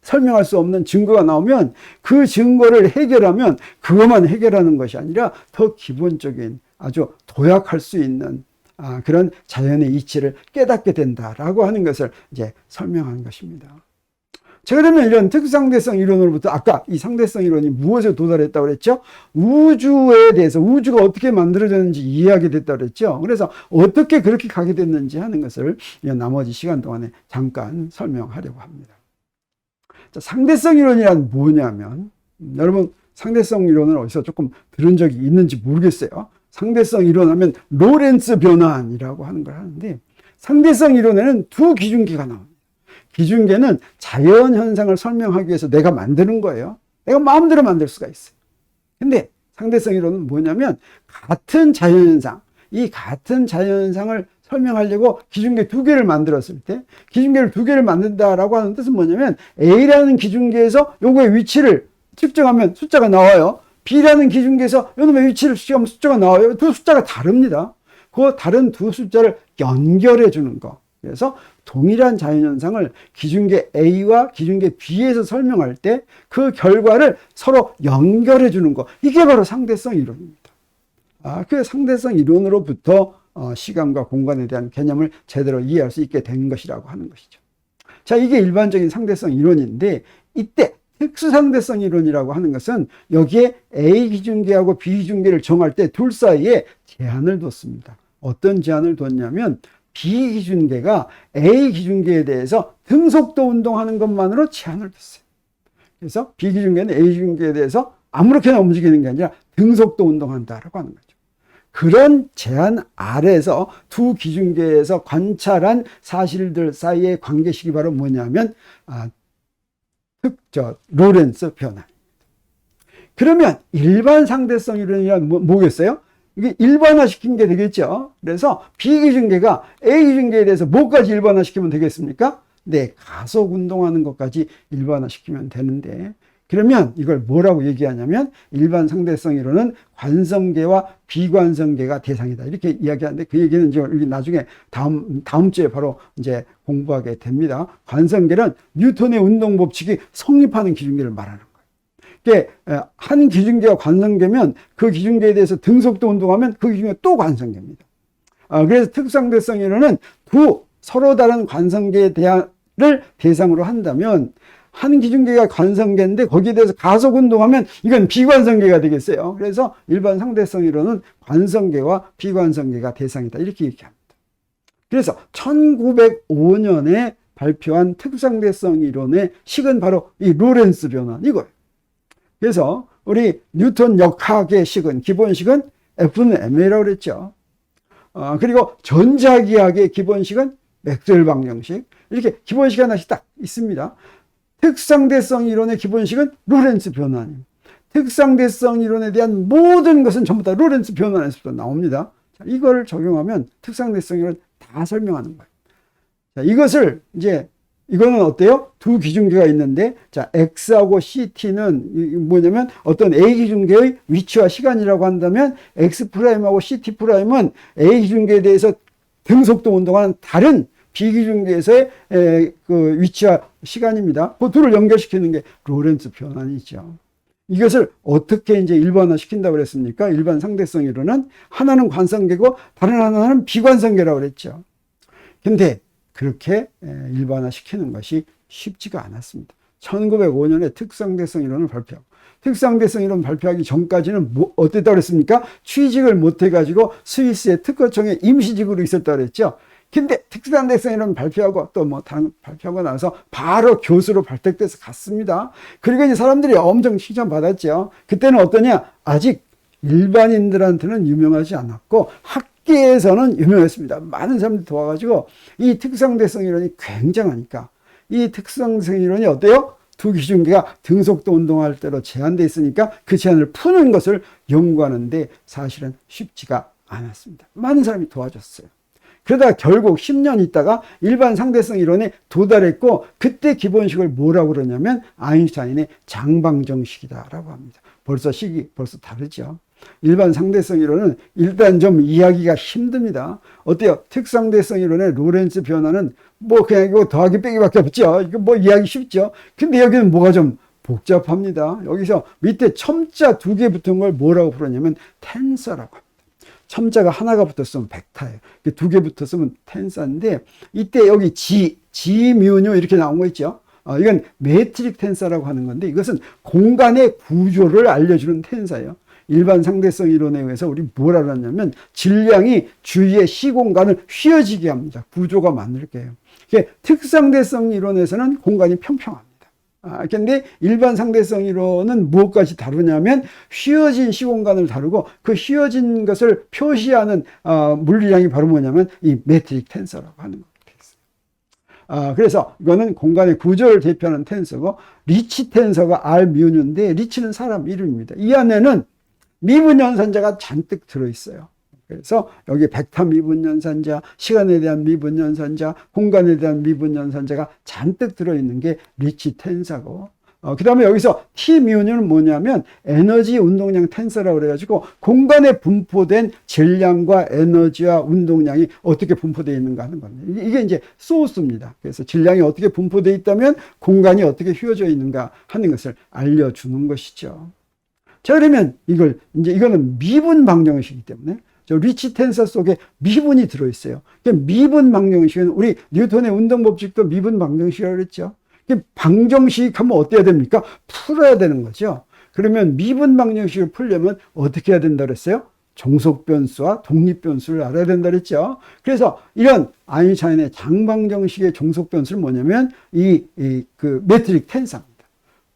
설명할 수 없는 증거가 나오면 그 증거를 해결하면 그것만 해결하는 것이 아니라 더 기본적인 아주 도약할 수 있는 그런 자연의 이치를 깨닫게 된다라고 하는 것을 이제 설명한 것입니다. 자, 그러면 이런 특수상대성 이론으로부터 아까 이 상대성 이론이 무엇에 도달했다고 그랬죠? 우주에 대해서, 우주가 어떻게 만들어졌는지 이해하게 됐다고 그랬죠? 그래서 어떻게 그렇게 가게 됐는지 하는 것을 나머지 시간 동안에 잠깐 설명하려고 합니다. 자, 상대성 이론이란 뭐냐면, 여러분 상대성 이론을 어디서 조금 들은 적이 있는지 모르겠어요. 상대성 이론 하면 로렌츠 변환이라고 하는 걸 하는데, 상대성 이론에는 두 기준계가 나옵니다. 기준계는 자연 현상을 설명하기 위해서 내가 만드는 거예요. 내가 마음대로 만들 수가 있어요. 근데 상대성 이론은 뭐냐면, 같은 자연 현상, 이 같은 자연 현상을 설명하려고 기준계 두 개를 만들었을 때, 기준계를 두 개를 만든다라고 하는 뜻은 뭐냐면, A라는 기준계에서 요거의 위치를 측정하면 숫자가 나와요. B라는 기준계에서 요놈의 위치를 측정하면 숫자가 나와요. 두 숫자가 다릅니다. 그 다른 두 숫자를 연결해 주는 거. 그래서 동일한 자연현상을 기준계 A와 기준계 B에서 설명할 때 그 결과를 서로 연결해 주는 거. 이게 바로 상대성 이론입니다. 그 상대성 이론으로부터 시간과 공간에 대한 개념을 제대로 이해할 수 있게 된 것이라고 하는 것이죠. 자, 이게 일반적인 상대성 이론인데, 이때 특수상대성 이론이라고 하는 것은 여기에 A 기준계하고 B 기준계를 정할 때 둘 사이에 제한을 뒀습니다. 어떤 제한을 뒀냐면, B 기준계가 A 기준계에 대해서 등속도 운동하는 것만으로 제한을 뒀어요. 그래서 B 기준계는 A 기준계에 대해서 아무렇게나 움직이는 게 아니라 등속도 운동한다라고 하는 거죠. 그런 제한 아래에서 두 기준계에서 관찰한 사실들 사이의 관계식이 바로 뭐냐면 로렌츠 변환. 그러면 일반 상대성 이론이란 뭐겠어요? 이게 일반화시킨 게 되겠죠. 그래서 B 기준계가 A 기준계에 대해서 뭐까지 일반화시키면 되겠습니까? 네, 가속 운동하는 것까지 일반화시키면 되는데, 그러면 이걸 뭐라고 얘기하냐면, 일반 상대성 이론은 관성계와 비관성계가 대상이다, 이렇게 이야기하는데, 그 얘기는 이제 우리 나중에 다음 주에 바로 이제 공부하게 됩니다. 관성계는 뉴턴의 운동 법칙이 성립하는 기준계를 말하는 거예요. 한 기준계가 관성계면 그 기준계에 대해서 등속도 운동하면 그 기준계가 또 관성계입니다. 그래서 특수상대성 이론은 두 서로 다른 관성계를 대상으로 한다면, 한 기준계가 관성계인데 거기에 대해서 가속 운동하면 이건 비관성계가 되겠어요. 그래서 일반 상대성 이론은 관성계와 비관성계가 대상이다, 이렇게 얘기합니다. 그래서 1905년에 발표한 특수상대성 이론의 식은 바로 이 로렌츠 변환, 이거예요. 그래서 우리 뉴턴 역학의 식은, 기본식은 F는 ma라고 그랬죠. 그리고 전자기학의 기본식은 맥스웰 방정식, 이렇게 기본식 하나씩 딱 있습니다. 특상대성 이론의 기본식은 로렌츠 변환입니다. 특상대성 이론에 대한 모든 것은 전부 다 로렌츠 변환에서 나옵니다. 자, 이걸 적용하면 특상대성 이론 다 설명하는 거예요. 자, 이것을 이제 이거는 어때요? 두 기준계가 있는데, 자, X하고 CT는 뭐냐면 어떤 A 기준계의 위치와 시간이라고 한다면, X'하고 CT'은 A 기준계에 대해서 등속도 운동하는 다른 B 기준계에서의 그 위치와 시간입니다. 그 둘을 연결시키는 게 로렌츠 변환이죠. 이것을 어떻게 이제 일반화 시킨다고 그랬습니까? 일반 상대성 이론은 하나는 관성계고 다른 하나는 비관성계라고 그랬죠. 근데 그렇게 일반화 시키는 것이 쉽지가 않았습니다. 1905년에 특상대성 이론을 발표하고, 특상대성 이론 발표하기 전까지는 어땠다고 그랬습니까? 취직을 못해가지고 스위스의 특허청에 임시직으로 있었다고 그랬죠. 근데 특상대성 이론 발표하고 또 뭐 다른 발표하고 나서 바로 교수로 발탁돼서 갔습니다. 그리고 이제 사람들이 엄청 칭찬받았죠. 그때는 어떠냐? 아직 일반인들한테는 유명하지 않았고 학계에서는 유명했습니다. 많은 사람들이 도와가지고 이 특상대성 이론이 굉장하니까 이 특상대성 이론이 어때요? 두 기준계가 등속도 운동할 때로 제한되어 있으니까 그 제한을 푸는 것을 연구하는데 사실은 쉽지가 않았습니다. 많은 사람이 도와줬어요. 그러다가 결국 10년 있다가 일반 상대성 이론에 도달했고, 그때 기본식을 뭐라고 그러냐면 아인슈타인의 장방정식이다라고 합니다. 벌써 다르죠. 일반 상대성 이론은 일단 좀 이해하기가 힘듭니다. 어때요? 특상대성 이론의 로렌츠 변화는 뭐 그냥 이거 더하기 빼기밖에 없죠. 이거 뭐 이해하기 쉽죠. 근데 여기는 뭐가 좀 복잡합니다. 여기서 밑에 첨자 두 개 붙은 걸 뭐라고 부르냐면 텐서라고 합니다. 첨자가 하나가 붙었으면 벡터예요. 두 개 붙었으면 텐서인데, 이때 여기 G뮤뉴 이렇게 나온 거 있죠. 이건 메트릭 텐서라고 하는 건데, 이것은 공간의 구조를 알려주는 텐서예요. 일반 상대성 이론에 의해서 우리 뭐라 그러냐면 질량이 주위의 시공간을 휘어지게 합니다. 구조가 만들게 해요. 특상대성 이론에서는 공간이 평평합니다. 근데 일반 상대성 이론은 무엇까지 다루냐면 휘어진 시공간을 다루고, 그 휘어진 것을 표시하는 물리량이 바로 뭐냐면 이 메트릭 텐서라고 하는 겁니다. 그래서 이거는 공간의 구조를 대표하는 텐서고, 리치 텐서가 R뮤뉴인데, 리치는 사람 이름입니다. 이 안에는 미분 연산자가 잔뜩 들어있어요. 그래서 여기 벡터 미분 연산자, 시간에 대한 미분 연산자, 공간에 대한 미분 연산자가 잔뜩 들어있는 게 리치 텐서고, 그 다음에 여기서 T뮤는 뭐냐면 에너지 운동량 텐서라고 그래가지고 공간에 분포된 질량과 에너지와 운동량이 어떻게 분포되어 있는가 하는 겁니다. 이게 이제 소스입니다. 그래서 질량이 어떻게 분포되어 있다면 공간이 어떻게 휘어져 있는가 하는 것을 알려주는 것이죠. 자, 그러면 이거는 미분 방정식이기 때문에 저 리치 텐서 속에 미분이 들어있어요. 미분 방정식은 우리 뉴턴의 운동 법칙도 미분 방정식이라고 그랬죠. 방정식 하면 어때야 됩니까? 풀어야 되는 거죠. 그러면 미분 방정식을 풀려면 어떻게 해야 된다 그랬어요? 종속 변수와 독립 변수를 알아야 된다 그랬죠. 그래서 이런 아인슈타인의 장방정식의 종속 변수는 뭐냐면 그 메트릭 텐서입니다.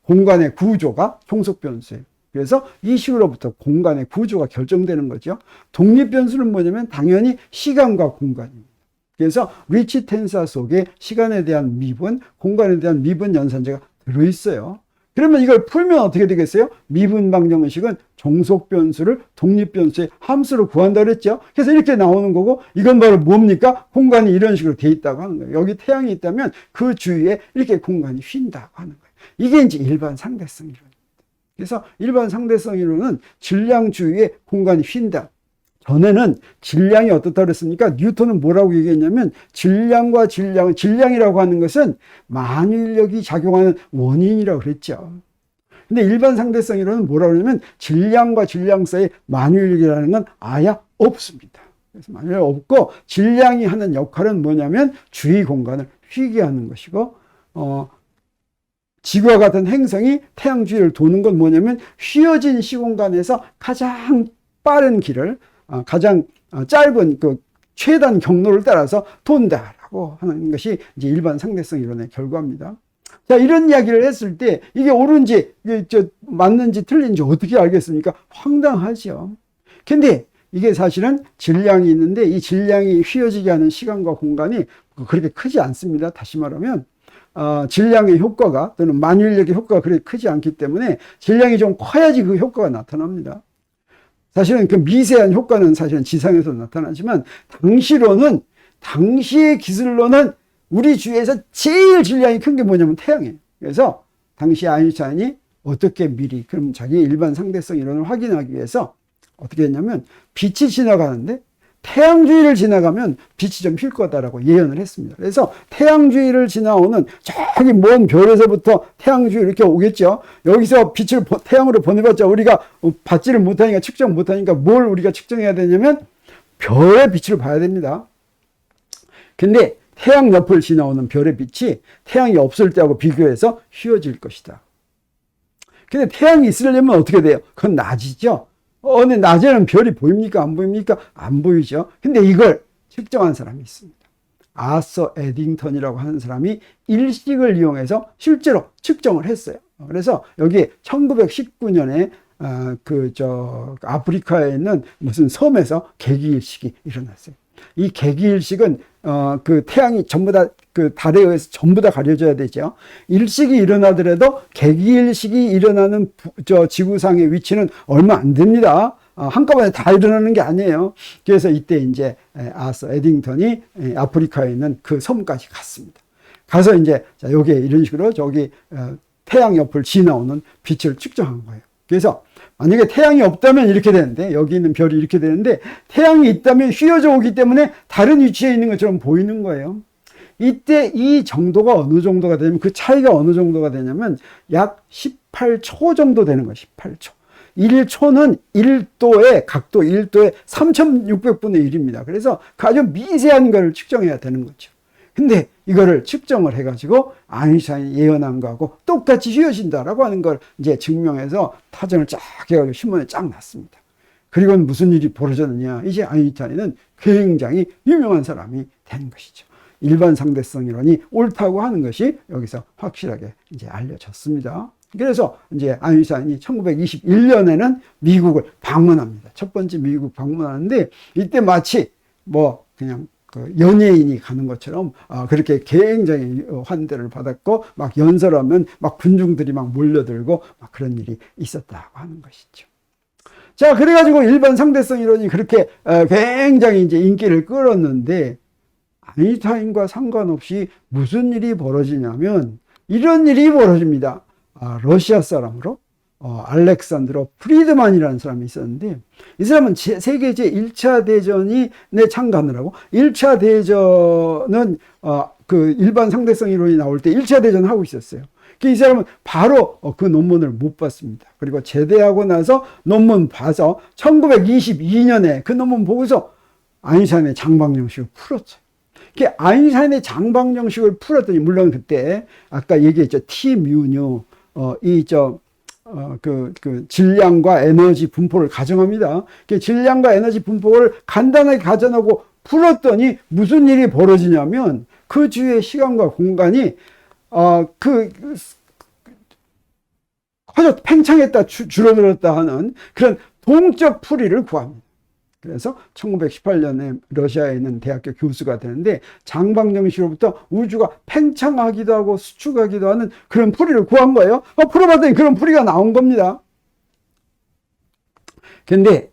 공간의 구조가 종속 변수예요. 그래서 이 식으로부터 공간의 구조가 결정되는 거죠. 독립 변수는 뭐냐면 당연히 시간과 공간입니다. 그래서 리치 텐서 속에 시간에 대한 미분, 공간에 대한 미분 연산자가 들어있어요. 그러면 이걸 풀면 어떻게 되겠어요? 미분 방정식은 종속 변수를 독립 변수의 함수로 구한다 그랬죠. 그래서 이렇게 나오는 거고, 이건 바로 뭡니까? 공간이 이런 식으로 돼 있다고 하는 거예요. 여기 태양이 있다면 그 주위에 이렇게 공간이 휜다고 하는 거예요. 이게 이제 일반 상대성 이론. 그래서 일반 상대성 이론은 질량 주위에 공간이 휜다. 전에는 질량이 어떻다고 그랬습니까? 뉴턴은 뭐라고 얘기했냐면 질량과 질량이라고 하는 것은 만유인력이 작용하는 원인이라고 그랬죠. 근데 일반 상대성 이론은 뭐라고 그러냐면 질량과 질량 사이에 만유인력이라는 건 아예 없습니다. 그래서 만유인력 없고, 질량이 하는 역할은 뭐냐면 주위 공간을 휘게 하는 것이고, 지구와 같은 행성이 태양 주위를 도는 건 뭐냐면 휘어진 시공간에서 가장 빠른 길을, 가장 짧은 그 최단 경로를 따라서 돈다라고 하는 것이 이제 일반 상대성 이론의 결과입니다. 자, 이런 이야기를 했을 때 이게 옳은지 맞는지 틀린지 어떻게 알겠습니까? 황당하죠. 근데 이게 사실은 질량이 있는데 이 질량이 휘어지게 하는 시간과 공간이 그렇게 크지 않습니다. 다시 말하면 질량의 효과가 또는 만유인력의 효과가 그렇게 크지 않기 때문에 질량이 좀 커야지 그 효과가 나타납니다. 사실은 그 미세한 효과는 사실은 지상에서 나타나지만 당시의 기술로는 우리 주위에서 제일 질량이 큰 게 뭐냐면 태양이에요. 그래서 당시 아인슈타인이 어떻게 미리 그럼 자기의 일반 상대성 이론을 확인하기 위해서 어떻게 했냐면 빛이 지나가는데 태양 주위를 지나가면 빛이 좀 튈 거다라고 예언을 했습니다. 그래서 태양 주위를 지나오는 저기 먼 별에서부터 태양 주위 이렇게 오겠죠. 여기서 빛을 태양으로 보내봤자 우리가 받지를 못하니까 측정 못하니까 뭘 우리가 측정해야 되냐면 별의 빛을 봐야 됩니다. 근데 태양 옆을 지나오는 별의 빛이 태양이 없을 때하고 비교해서 휘어질 것이다. 근데 태양이 있으려면 어떻게 돼요? 그건 낮이죠. 근데 낮에는 별이 보입니까? 안 보입니까? 안 보이죠. 근데 이걸 측정한 사람이 있습니다. 아서 에딩턴이라고 하는 사람이 일식을 이용해서 실제로 측정을 했어요. 그래서 여기 1919년에 아프리카에 있는 무슨 섬에서 개기일식이 일어났어요. 이 개기일식은 그 태양이 전부 다 그 달에 의해서 전부 다 가려져야 되죠. 일식이 일어나더라도 개기일식이 일어나는 지구상의 위치는 얼마 안 됩니다. 한꺼번에 다 일어나는 게 아니에요. 그래서 이때 이제 아서 에딩턴이 아프리카에 있는 그 섬까지 갔습니다. 가서 이제 자 여기에 이런 식으로 저기 태양 옆을 지나오는 빛을 측정한 거예요. 그래서 만약에 태양이 없다면 이렇게 되는데 여기 있는 별이 이렇게 되는데 태양이 있다면 휘어져 오기 때문에 다른 위치에 있는 것처럼 보이는 거예요. 이때 이 정도가 어느 정도가 되냐면 그 차이가 어느 정도가 되냐면 약 18초 정도 되는 거예요. 18초. 1초는 1도의 각도 1도의 3600분의 1입니다. 그래서 아주 미세한 걸 측정해야 되는 거죠. 근데 이거를 측정을 해가지고 아인슈타인이 예언한 거하고 똑같이 휘어진다라고 하는 걸 이제 증명해서 타전을 쫙 해가지고 신문에 쫙 났습니다. 그리고는 무슨 일이 벌어졌느냐. 이제 아인슈타인은 굉장히 유명한 사람이 된 것이죠. 일반 상대성 이론이 옳다고 하는 것이 여기서 확실하게 이제 알려졌습니다. 그래서 이제 아인슈타인이 1921년에는 미국을 방문합니다. 첫 번째 미국 방문하는데 이때 마치 뭐 그냥 그 연예인이 가는 것처럼 그렇게 굉장히 환대를 받았고 막 연설하면 막 군중들이 막 몰려들고 막 그런 일이 있었다고 하는 것이죠. 자, 그래가지고 일반 상대성 이론이 그렇게 굉장히 이제 인기를 끌었는데 아인슈타인과 상관없이 무슨 일이 벌어지냐면 이런 일이 벌어집니다. 러시아 사람으로 알렉산드로 프리드만이라는 사람이 있었는데 이 사람은 세계 제1차 대전에 참가를 하고 1차 대전은 그 일반 상대성 이론이 나올 때 1차 대전을 하고 있었어요. 이 사람은 바로 그 논문을 못 봤습니다. 그리고 제대하고 나서 논문 봐서 1922년에 그 논문 보고서 아인슈타인의 장방정식을 풀었어요. 아인슈타인의 장방정식을 풀었더니 물론 그때 아까 얘기했죠. T 뮤뉴 질량과 에너지 분포를 가정합니다. 질량과 에너지 분포를 간단하게 가정하고 풀었더니 무슨 일이 벌어지냐면 그 주위의 시간과 공간이 팽창했다 줄어들었다 하는 그런 동적 풀이를 구합니다. 그래서 1918년에 러시아에 있는 대학교 교수가 되는데 장방정식으로부터 우주가 팽창하기도 하고 수축하기도 하는 그런 풀이를 구한 거예요. 풀어봤더니 그런 풀이가 나온 겁니다. 근데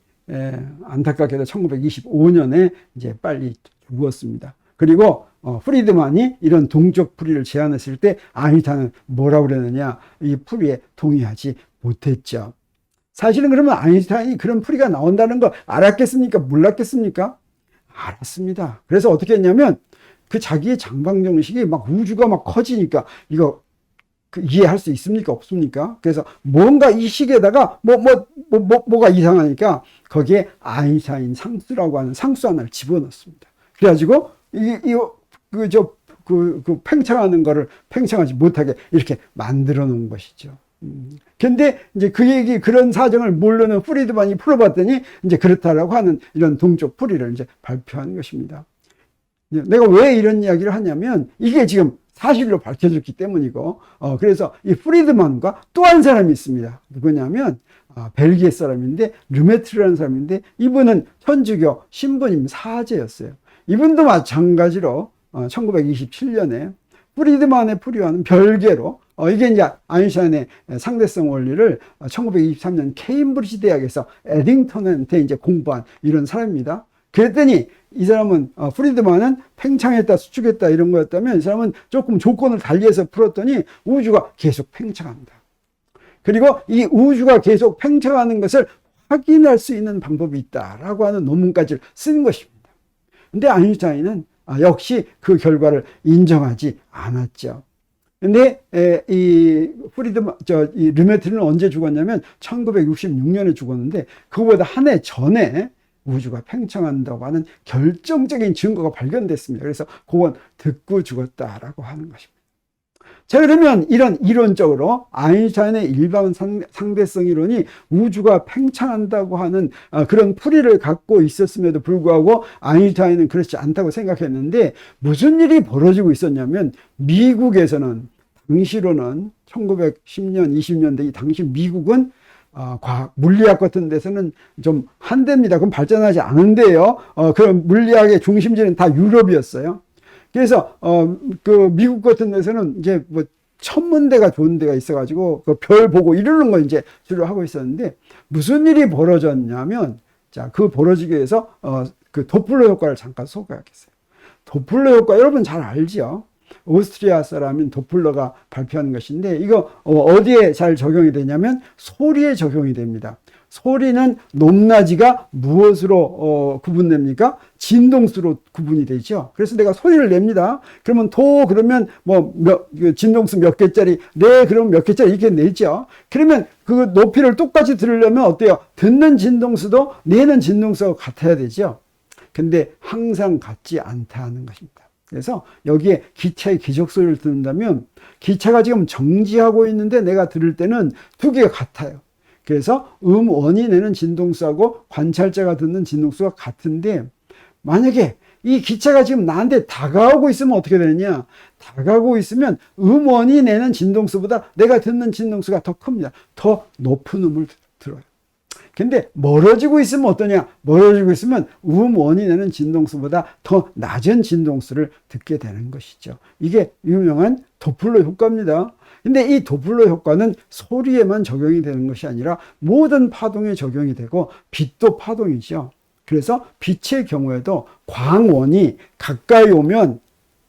안타깝게도 1925년에 이제 빨리 죽었습니다. 그리고 프리드만이 이런 동적 풀이를 제안했을 때 아인슈타인은 뭐라고 그랬느냐, 이 풀이에 동의하지 못했죠. 사실은 그러면 아인슈타인이 그런 풀이가 나온다는 걸 알았겠습니까? 몰랐겠습니까? 알았습니다. 그래서 어떻게 했냐면 그 자기의 장방정식이 막 우주가 막 커지니까 이거 이해할 수 있습니까? 없습니까? 그래서 뭔가 이 식에다가 뭐가 이상하니까 거기에 아인슈타인 상수라고 하는 상수 하나를 집어넣습니다. 그래가지고 팽창하는 거를 팽창하지 못하게 이렇게 만들어 놓은 것이죠. 근데 이제 그런 사정을 모르는 프리드만이 풀어봤더니 이제 그렇다라고 하는 이런 동적 풀이를 이제 발표하는 것입니다. 내가 왜 이런 이야기를 하냐면 이게 지금 사실로 밝혀졌기 때문이고, 그래서 이 프리드만과 또 한 사람이 있습니다. 누구냐면, 벨기에 사람인데, 르메트르라는 사람인데, 이분은 천주교 신부님 사제였어요. 이분도 마찬가지로, 1927년에 프리드만의 풀이와는 별개로, 이게 이제 아인슈타인의 상대성 원리를 1923년 케임브리지 대학에서 에딩턴한테 이제 공부한 이런 사람입니다. 그랬더니 이 사람은 프리드만은 팽창했다, 수축했다 이런 거였다면 이 사람은 조금 조건을 달리해서 풀었더니 우주가 계속 팽창한다. 그리고 이 우주가 계속 팽창하는 것을 확인할 수 있는 방법이 있다라고 하는 논문까지 쓴 것입니다. 근데 아인슈타인은 역시 그 결과를 인정하지 않았죠. 근데 이 르메트르는 언제 죽었냐면 1966년에 죽었는데 그거보다 한 해 전에 우주가 팽창한다고 하는 결정적인 증거가 발견됐습니다. 그래서 그건 듣고 죽었다라고 하는 것입니다. 자, 그러면 이런 이론적으로 아인슈타인의 일반 상대성 이론이 우주가 팽창한다고 하는 그런 풀이를 갖고 있었음에도 불구하고 아인슈타인은 그렇지 않다고 생각했는데 무슨 일이 벌어지고 있었냐면 미국에서는 당시로는 1910년, 20년대 이 당시 미국은 과학, 물리학 같은 데서는 좀 한대입니다. 그럼 발전하지 않은데요. 그런 물리학의 중심지는 다 유럽이었어요. 그래서 그 미국 같은 데서는 이제 뭐 천문대가 좋은 데가 있어가지고 그 별 보고 이러는 거 이제 주로 하고 있었는데 무슨 일이 벌어졌냐면 자, 그 벌어지기 위해서 그 도플러 효과를 잠깐 소개하겠어요. 도플러 효과 여러분 잘 알죠? 오스트리아 사람인 도플러가 발표한 것인데 이거 어디에 잘 적용이 되냐면 소리에 적용이 됩니다. 소리는 높낮이가 무엇으로 구분됩니까? 진동수로 구분이 되죠. 그래서 내가 소리를 냅니다. 그러면 도 그러면 진동수 몇 개짜리, 레 그러면 몇 개짜리 이렇게 내죠. 그러면 그 높이를 똑같이 들으려면 어때요? 듣는 진동수도 내는 진동수가 같아야 되죠. 근데 항상 같지 않다는 것입니다. 그래서 여기에 기차의 기적 소리를 듣는다면 기차가 지금 정지하고 있는데 내가 들을 때는 두 개가 같아요. 그래서 음원이 내는 진동수하고 관찰자가 듣는 진동수가 같은데 만약에 이 기차가 지금 나한테 다가오고 있으면 어떻게 되느냐? 다가오고 있으면 음원이 내는 진동수보다 내가 듣는 진동수가 더 큽니다. 더 높은 음을 들어요. 근데 멀어지고 있으면 어떠냐? 멀어지고 있으면 음원이 내는 진동수보다 더 낮은 진동수를 듣게 되는 것이죠. 이게 유명한 도플러 효과입니다. 근데 이 도플러 효과는 소리에만 적용이 되는 것이 아니라 모든 파동에 적용이 되고 빛도 파동이죠. 그래서 빛의 경우에도 광원이 가까이 오면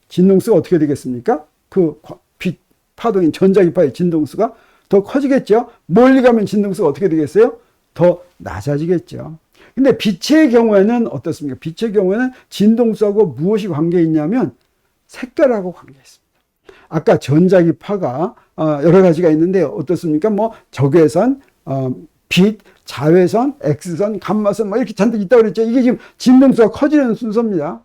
진동수가 어떻게 되겠습니까? 그 빛 파동인 전자기파의 진동수가 더 커지겠죠. 멀리 가면 진동수가 어떻게 되겠어요? 더 낮아지겠죠. 근데 빛의 경우에는 어떻습니까? 빛의 경우에는 진동수하고 무엇이 관계 있냐면 색깔하고 관계 있습니다. 아까 전자기파가 여러 가지가 있는데 어떻습니까? 뭐 적외선, 빛, 자외선, X선, 감마선 뭐 이렇게 잔뜩 있다고 그랬죠. 이게 지금 진동수가 커지는 순서입니다.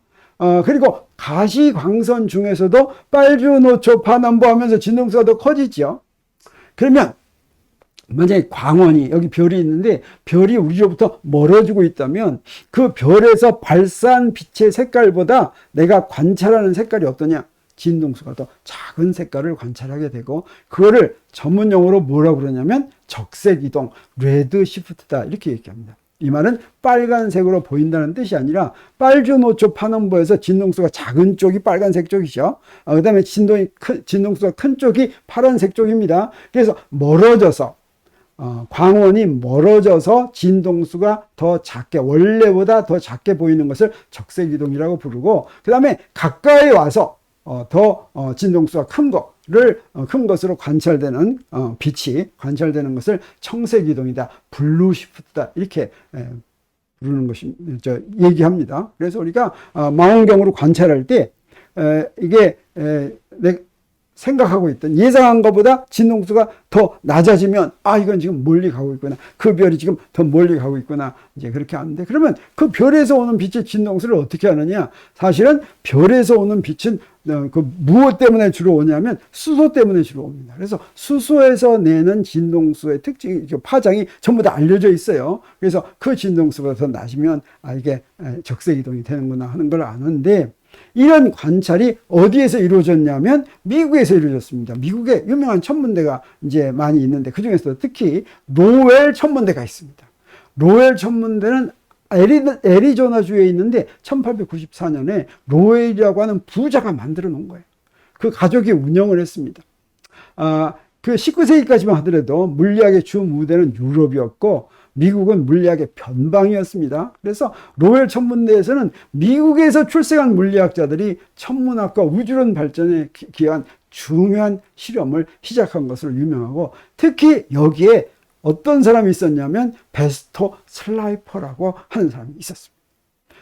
그리고 가시광선 중에서도 빨주노초 파남보 하면서 진동수가 더 커지죠. 그러면 만약에 광원이 여기 별이 있는데 별이 우리로부터 멀어지고 있다면 그 별에서 발산 빛의 색깔보다 내가 관찰하는 색깔이 어떠냐? 진동수가 더 작은 색깔을 관찰하게 되고 그거를 전문용어로 뭐라고 그러냐면 적색이동, 레드 시프트다 이렇게 얘기합니다. 이 말은 빨간색으로 보인다는 뜻이 아니라 빨주노초 파넘보에서 진동수가 작은 쪽이 빨간색 쪽이죠. 그 다음에 진동수가 큰 쪽이 파란색 쪽입니다. 그래서 멀어져서 광원이 멀어져서 진동수가 더 작게 원래보다 더 작게 보이는 것을 적색이동이라고 부르고 그 다음에 가까이 와서 더 진동수가 큰 것으로 관찰되는 빛이 관찰되는 것을 청색이동이다, 블루시프트다 이렇게 부르는 것이 얘기합니다. 그래서 우리가 망원경으로 관찰할 때 이게 생각하고 있던 예상한 것보다 진동수가 더 낮아지면 이건 지금 멀리 가고 있구나. 그 별이 지금 더 멀리 가고 있구나. 이제 그렇게 하는데 그러면 그 별에서 오는 빛의 진동수를 어떻게 하느냐? 사실은 별에서 오는 빛은 그 무엇 때문에 주로 오냐면 수소 때문에 주로 옵니다. 그래서 수소에서 내는 진동수의 특징, 파장이 전부 다 알려져 있어요. 그래서 그 진동수가 더 낮으면 이게 적색 이동이 되는구나 하는 걸 아는데 이런 관찰이 어디에서 이루어졌냐면 미국에서 이루어졌습니다. 미국에 유명한 천문대가 이제 많이 있는데 그 중에서 특히 로웰 천문대가 있습니다. 로웰 천문대는 애리조나주에 있는데 1894년에 로웰이라고 하는 부자가 만들어 놓은 거예요. 그 가족이 운영을 했습니다. 그 19세기까지만 하더라도 물리학의 주 무대는 유럽이었고 미국은 물리학의 변방이었습니다. 그래서 로열 천문대에서는 미국에서 출생한 물리학자들이 천문학과 우주론 발전에 기여한 중요한 실험을 시작한 것으로 유명하고, 특히 여기에 어떤 사람이 있었냐면 베스토 슬라이퍼라고 하는 사람이 있었습니다.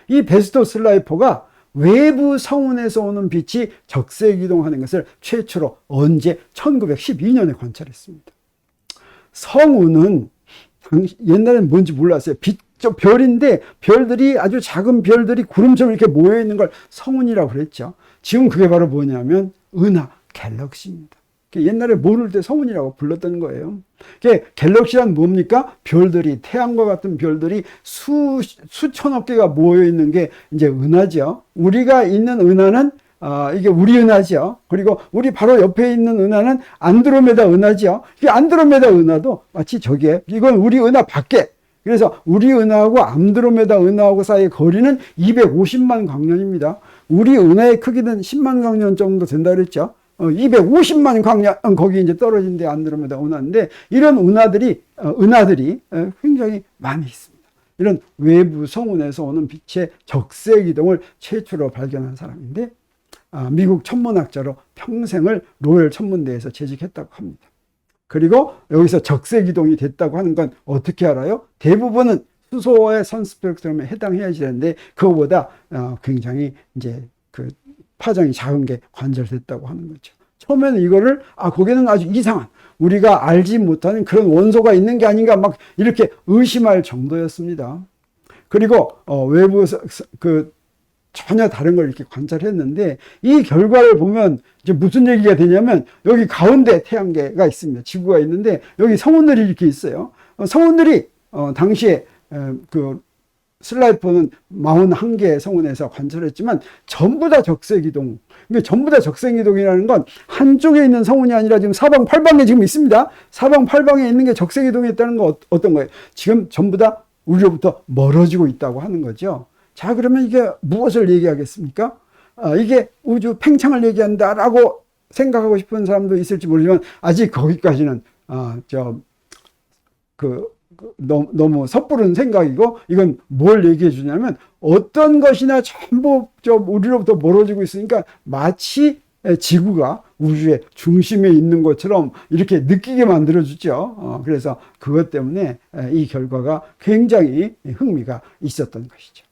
이 베스토 슬라이퍼가 외부 성운에서 오는 빛이 적색이동하는 것을 최초로 언제 1912년에 관찰했습니다. 성운은 옛날에는 뭔지 몰랐어요. 별인데 별들이, 아주 작은 별들이 구름처럼 이렇게 모여 있는 걸 성운이라고 그랬죠. 지금 그게 바로 뭐냐면 은하, 갤럭시입니다. 옛날에 모를 때 성운이라고 불렀던 거예요. 갤럭시란 뭡니까? 별들이, 태양과 같은 별들이 수천억 개가 모여 있는 게 이제 은하죠. 우리가 있는 은하는 이게 우리 은하죠. 그리고 우리 바로 옆에 있는 은하는 안드로메다 은하죠. 이 안드로메다 은하도 마치 저기에, 이건 우리 은하 밖에. 그래서 우리 은하하고 안드로메다 은하하고 사이의 거리는 250만 광년입니다. 우리 은하의 크기는 10만 광년 정도 된다 그랬죠. 250만 광년, 거기 이제 떨어진데 안드로메다 은하인데, 이런 은하들이 굉장히 많이 있습니다. 이런 외부 성운에서 오는 빛의 적색 이동을 최초로 발견한 사람인데, 미국 천문학자로 평생을 로열 천문대에서 재직했다고 합니다. 그리고 여기서 적색 이동이 됐다고 하는 건 어떻게 알아요? 대부분은 수소의 선스펙트럼에 해당해야지 되는데, 그거보다 굉장히 이제 그 파장이 작은 게 관찰됐다고 하는 거죠. 처음에는 이거를 거기는 아주 이상한, 우리가 알지 못하는 그런 원소가 있는 게 아닌가 막 이렇게 의심할 정도였습니다. 그리고 외부 전혀 다른 걸 이렇게 관찰했는데, 이 결과를 보면 이제 무슨 얘기가 되냐면, 여기 가운데 태양계가 있습니다. 지구가 있는데 여기 성운들이 이렇게 있어요. 성운들이 당시에 그 슬라이퍼는 41개의 성운에서 관찰했지만 전부 다 적색이동. 그러니까 전부 다 적색이동이라는 건 한쪽에 있는 성운이 아니라 지금 사방팔방에 지금 있습니다. 사방팔방에 있는 게 적색이동이 있다는 건 어떤 거예요? 지금 전부 다 우리로부터 멀어지고 있다고 하는 거죠. 자, 그러면 이게 무엇을 얘기하겠습니까? 이게 우주 팽창을 얘기한다라고 생각하고 싶은 사람도 있을지 모르지만, 아직 거기까지는 너무 섣부른 생각이고, 이건 뭘 얘기해 주냐면, 어떤 것이나 전부 우리로부터 멀어지고 있으니까 마치 지구가 우주의 중심에 있는 것처럼 이렇게 느끼게 만들어주죠. 그래서 그것 때문에 이 결과가 굉장히 흥미가 있었던 것이죠.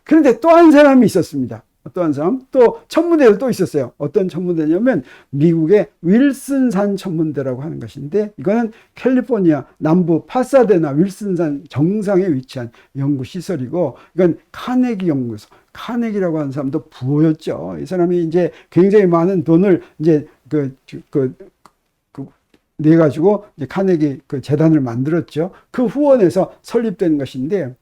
그런데 또 한 사람이 있었습니다. 또 한 사람, 또 천문대도 또 있었어요. 어떤 천문대냐면 미국의 윌슨산 천문대라고 하는 것인데, 이거는 캘리포니아 남부 파사데나 윌슨산 정상에 위치한 연구시설이고, 이건 카네기 연구소, 카네기라고 하는 사람도 부호였죠. 이 사람이 이제 굉장히 많은 돈을 이제 내 가지고 이제 카네기 그 재단을 만들었죠. 그 후원에서 설립된 것인데,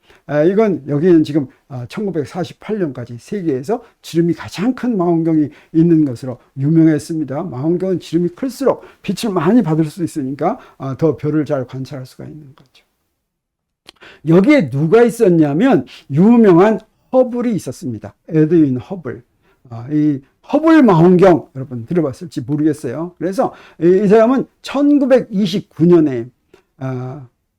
이건 여기는 지금 1948년까지 세계에서 지름이 가장 큰 망원경이 있는 것으로 유명했습니다. 망원경은 지름이 클수록 빛을 많이 받을 수 있으니까 더 별을 잘 관찰할 수가 있는 거죠. 여기에 누가 있었냐면 유명한 허블이 있었습니다. 에드윈 허블. 이 허블 망원경 여러분 들어봤을지 모르겠어요. 그래서 이 사람은 1929년에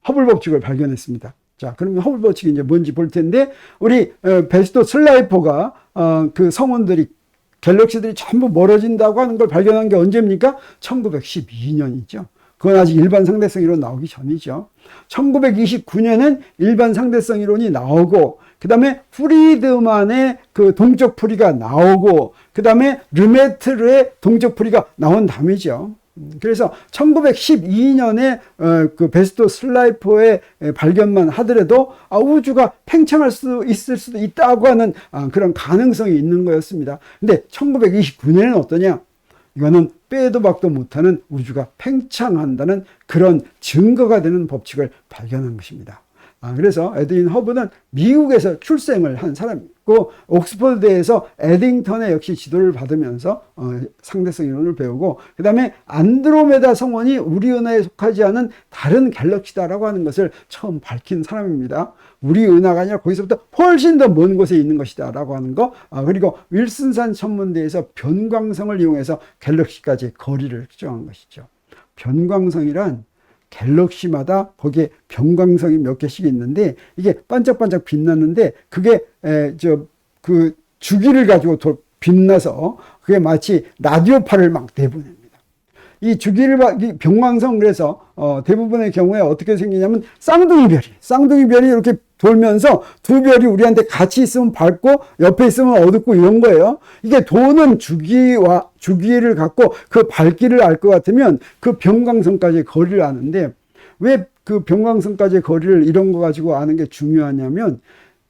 허블 법칙을 발견했습니다. 자, 그러면 허블 법칙이 이제 뭔지 볼 텐데, 우리 베스토 슬라이퍼가 그 성운들이, 갤럭시들이 전부 멀어진다고 하는 걸 발견한 게 언제입니까? 1912년이죠. 그건 아직 일반 상대성 이론 나오기 전이죠. 1929년엔 일반 상대성 이론이 나오고, 그 다음에 프리드만의 그 동적 풀이가 나오고, 그 다음에 르메트르의 동적 풀이가 나온 다음이죠. 그래서 1912년에 그 베스토 슬라이퍼의 발견만 하더라도 우주가 팽창할 수 있을 수도 있다고 하는 그런 가능성이 있는 거였습니다. 근데 1929년에는 어떠냐? 이거는 빼도 박도 못하는 우주가 팽창한다는 그런 증거가 되는 법칙을 발견한 것입니다. 그래서 에드윈 허블은 미국에서 출생을 한 사람이고, 옥스퍼드대에서 에딩턴의 역시 지도를 받으면서 상대성 이론을 배우고, 그 다음에 안드로메다 성원이 우리 은하에 속하지 않은 다른 갤럭시다라고 하는 것을 처음 밝힌 사람입니다. 우리 은하가 아니라 거기서부터 훨씬 더 먼 곳에 있는 것이다 라고 하는 거, 그리고 윌슨산 천문대에서 변광성을 이용해서 갤럭시까지 거리를 측정한 것이죠. 변광성이란 갤럭시마다 거기에 변광성이 몇 개씩 있는데 이게 반짝반짝 빛나는데 그게 그 주기를 가지고 빛나서 그게 마치 라디오파를 막 내보냅니다. 이 주기를 변광성 그래서 대부분의 경우에 어떻게 생기냐면 쌍둥이 별이 이렇게 돌면서 두 별이 우리한테 같이 있으면 밝고 옆에 있으면 어둡고 이런 거예요. 이게 도는 주기를 갖고 그 밝기를 알 것 같으면 그 변광성까지 거리를 아는데 왜 그 변광성까지 거리를 이런 거 가지고 아는 게 중요하냐면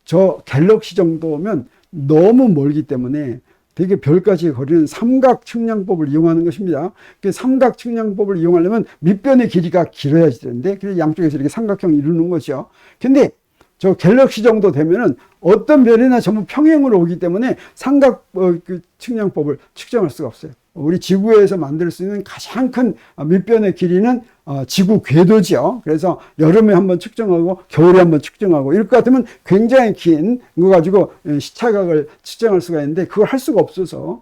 저 갤럭시 정도면 너무 멀기 때문에 되게 별까지의 거리는 삼각 측량법을 이용하는 것입니다. 그 삼각 측량법을 이용하려면 밑변의 길이가 길어야지 되는데 그래서 양쪽에서 이렇게 삼각형 이루는 거죠. 근데 저 갤럭시 정도 되면은 어떤 별이나 전부 평행으로 오기 때문에 삼각 그 측량법을 측정할 수가 없어요. 우리 지구에서 만들 수 있는 가장 큰 밑변의 길이는 지구 궤도죠. 그래서 여름에 한번 측정하고 겨울에 한번 측정하고 이럴 것 같으면 굉장히 긴 거 가지고 시차각을 측정할 수가 있는데 그걸 할 수가 없어서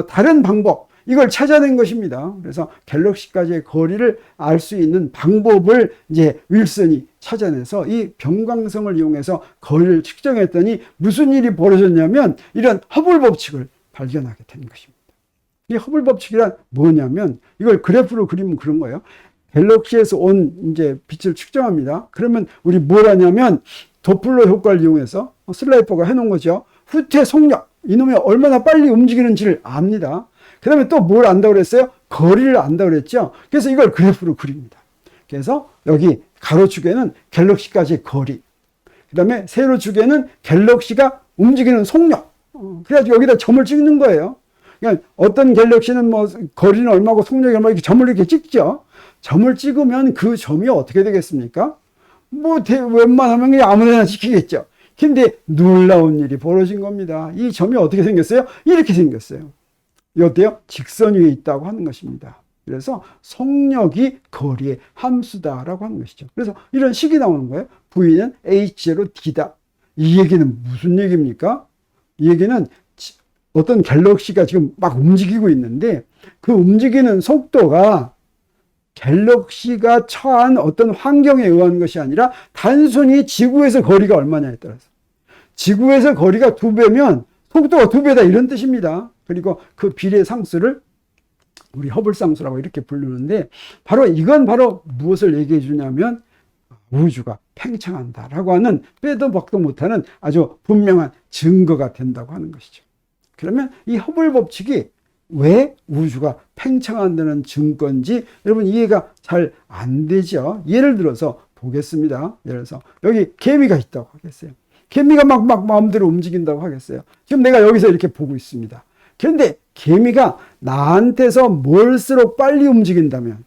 다른 방법 이걸 찾아낸 것입니다. 그래서 갤럭시까지의 거리를 알 수 있는 방법을 이제 윌슨이 찾아내서 이 변광성을 이용해서 거리를 측정했더니 무슨 일이 벌어졌냐면 이런 허블 법칙을 발견하게 된 것입니다. 이 허블 법칙이란 뭐냐면 이걸 그래프로 그리면 그런 거예요. 갤럭시에서 온 이제 빛을 측정합니다. 그러면 우리 뭘 하냐면 도플러 효과를 이용해서 슬라이퍼가 해놓은 거죠. 후퇴 속력 이놈이 얼마나 빨리 움직이는지를 압니다. 그 다음에 또 뭘 안다고 그랬어요? 거리를 안다고 그랬죠. 그래서 이걸 그래프로 그립니다. 그래서 여기 가로축에는 갤럭시까지의 거리, 그 다음에 세로축에는 갤럭시가 움직이는 속력. 그래가지고 여기다 점을 찍는 거예요. 그러니까 어떤 갤럭시는 뭐 거리는 얼마고 속력이 얼마 이렇게 점을 이렇게 찍죠. 점을 찍으면 그 점이 어떻게 되겠습니까? 뭐 웬만하면 그냥 아무데나 찍히겠죠. 근데 놀라운 일이 벌어진 겁니다. 이 점이 어떻게 생겼어요? 이렇게 생겼어요. 이 어때요? 직선 위에 있다고 하는 것입니다. 그래서 속력이 거리의 함수다라고 하는 것이죠. 그래서 이런 식이 나오는 거예요. V는 H0D다. 이 얘기는 무슨 얘기입니까? 이 얘기는 어떤 갤럭시가 지금 막 움직이고 있는데 그 움직이는 속도가 갤럭시가 처한 어떤 환경에 의한 것이 아니라 단순히 지구에서 거리가 얼마냐에 따라서 지구에서 거리가 2배면 속도가 2배다 이런 뜻입니다. 그리고 그 비례 상수를 우리 허블 상수라고 이렇게 부르는데 이건 바로 무엇을 얘기해 주냐면 우주가 팽창한다라고 하는 빼도 박도 못하는 아주 분명한 증거가 된다고 하는 것이죠. 그러면 이 허블 법칙이 왜 우주가 팽창한다는 증거인지 여러분 이해가 잘 안 되죠. 예를 들어서 보겠습니다. 예를 들어서 여기 개미가 있다고 하겠어요. 개미가 막 마음대로 움직인다고 하겠어요. 지금 내가 여기서 이렇게 보고 있습니다. 그런데 개미가 나한테서 멀수록 빨리 움직인다면,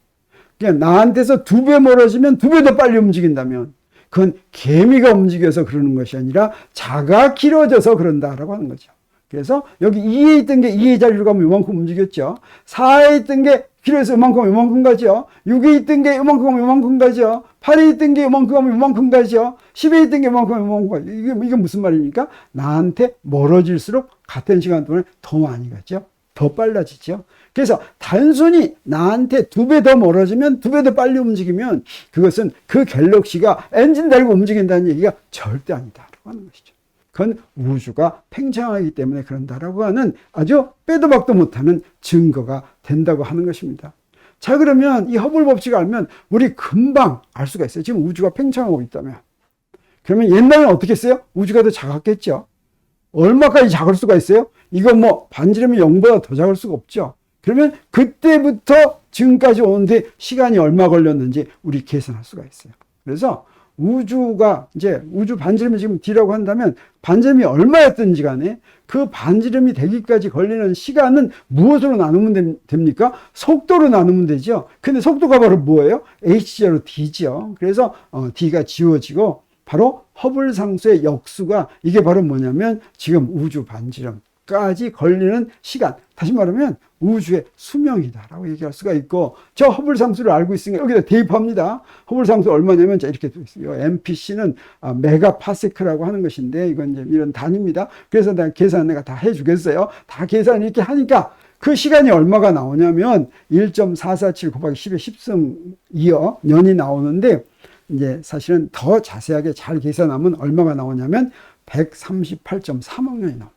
그냥 나한테서 2배 멀어지면 2배 더 빨리 움직인다면, 그건 개미가 움직여서 그러는 것이 아니라 자가 길어져서 그런다라고 하는 거죠. 그래서 여기 2에 있던 게 2의 자리로 가면 이만큼 움직였죠. 4에 있던 게 길어서 이만큼 가죠. 6에 있던 게 이만큼 가죠. 8에 있던 게 이만큼 가죠. 10에 있던 게 이만큼 가죠. 이게 무슨 말입니까? 나한테 멀어질수록 같은 시간 동안 더 많이 가죠. 더 빨라지죠. 그래서 단순히 나한테 2배 더 멀어지면 2배 더 빨리 움직이면 그것은 그 갤럭시가 엔진 달고 움직인다는 얘기가 절대 아니다라고 하는 것이죠. 그건 우주가 팽창하기 때문에 그런다라고 하는 아주 빼도 박도 못하는 증거가 된다고 하는 것입니다. 자, 그러면 이 허블 법칙을 알면 우리 금방 알 수가 있어요. 지금 우주가 팽창하고 있다면. 그러면 옛날에는 어떻게 했어요? 우주가 더 작았겠죠. 얼마까지 작을 수가 있어요? 이건 뭐 반지름이 0보다 더 작을 수가 없죠. 그러면 그때부터 지금까지 오는데 시간이 얼마 걸렸는지 우리 계산할 수가 있어요. 그래서 우주가 이제 우주 반지름이 지금 D라고 한다면 반지름이 얼마였든지 간에 그 반지름이 되기까지 걸리는 시간은 무엇으로 나누면 됩니까? 속도로 나누면 되죠. 근데 속도가 바로 뭐예요? H0D죠. 그래서 D가 지워지고 바로 허블 상수의 역수가 이게 바로 뭐냐면 지금 우주 반지름까지 걸리는 시간, 다시 말하면 우주의 수명이다라고 얘기할 수가 있고, 저 허블 상수를 알고 있으니까 여기다 대입합니다. 허블 상수 얼마냐면 자 이렇게 돼 있어요. MPC는 메가파세크라고 하는 것인데 이건 이제 이런 단위입니다. 그래서 계산 내가 다 해주겠어요. 다 계산 이렇게 하니까 그 시간이 얼마가 나오냐면 1.447 곱하기 10의 10승 2여 년이 나오는데, 이제 사실은 더 자세하게 잘 계산하면 얼마가 나오냐면 138.3억 년이 나옵니다.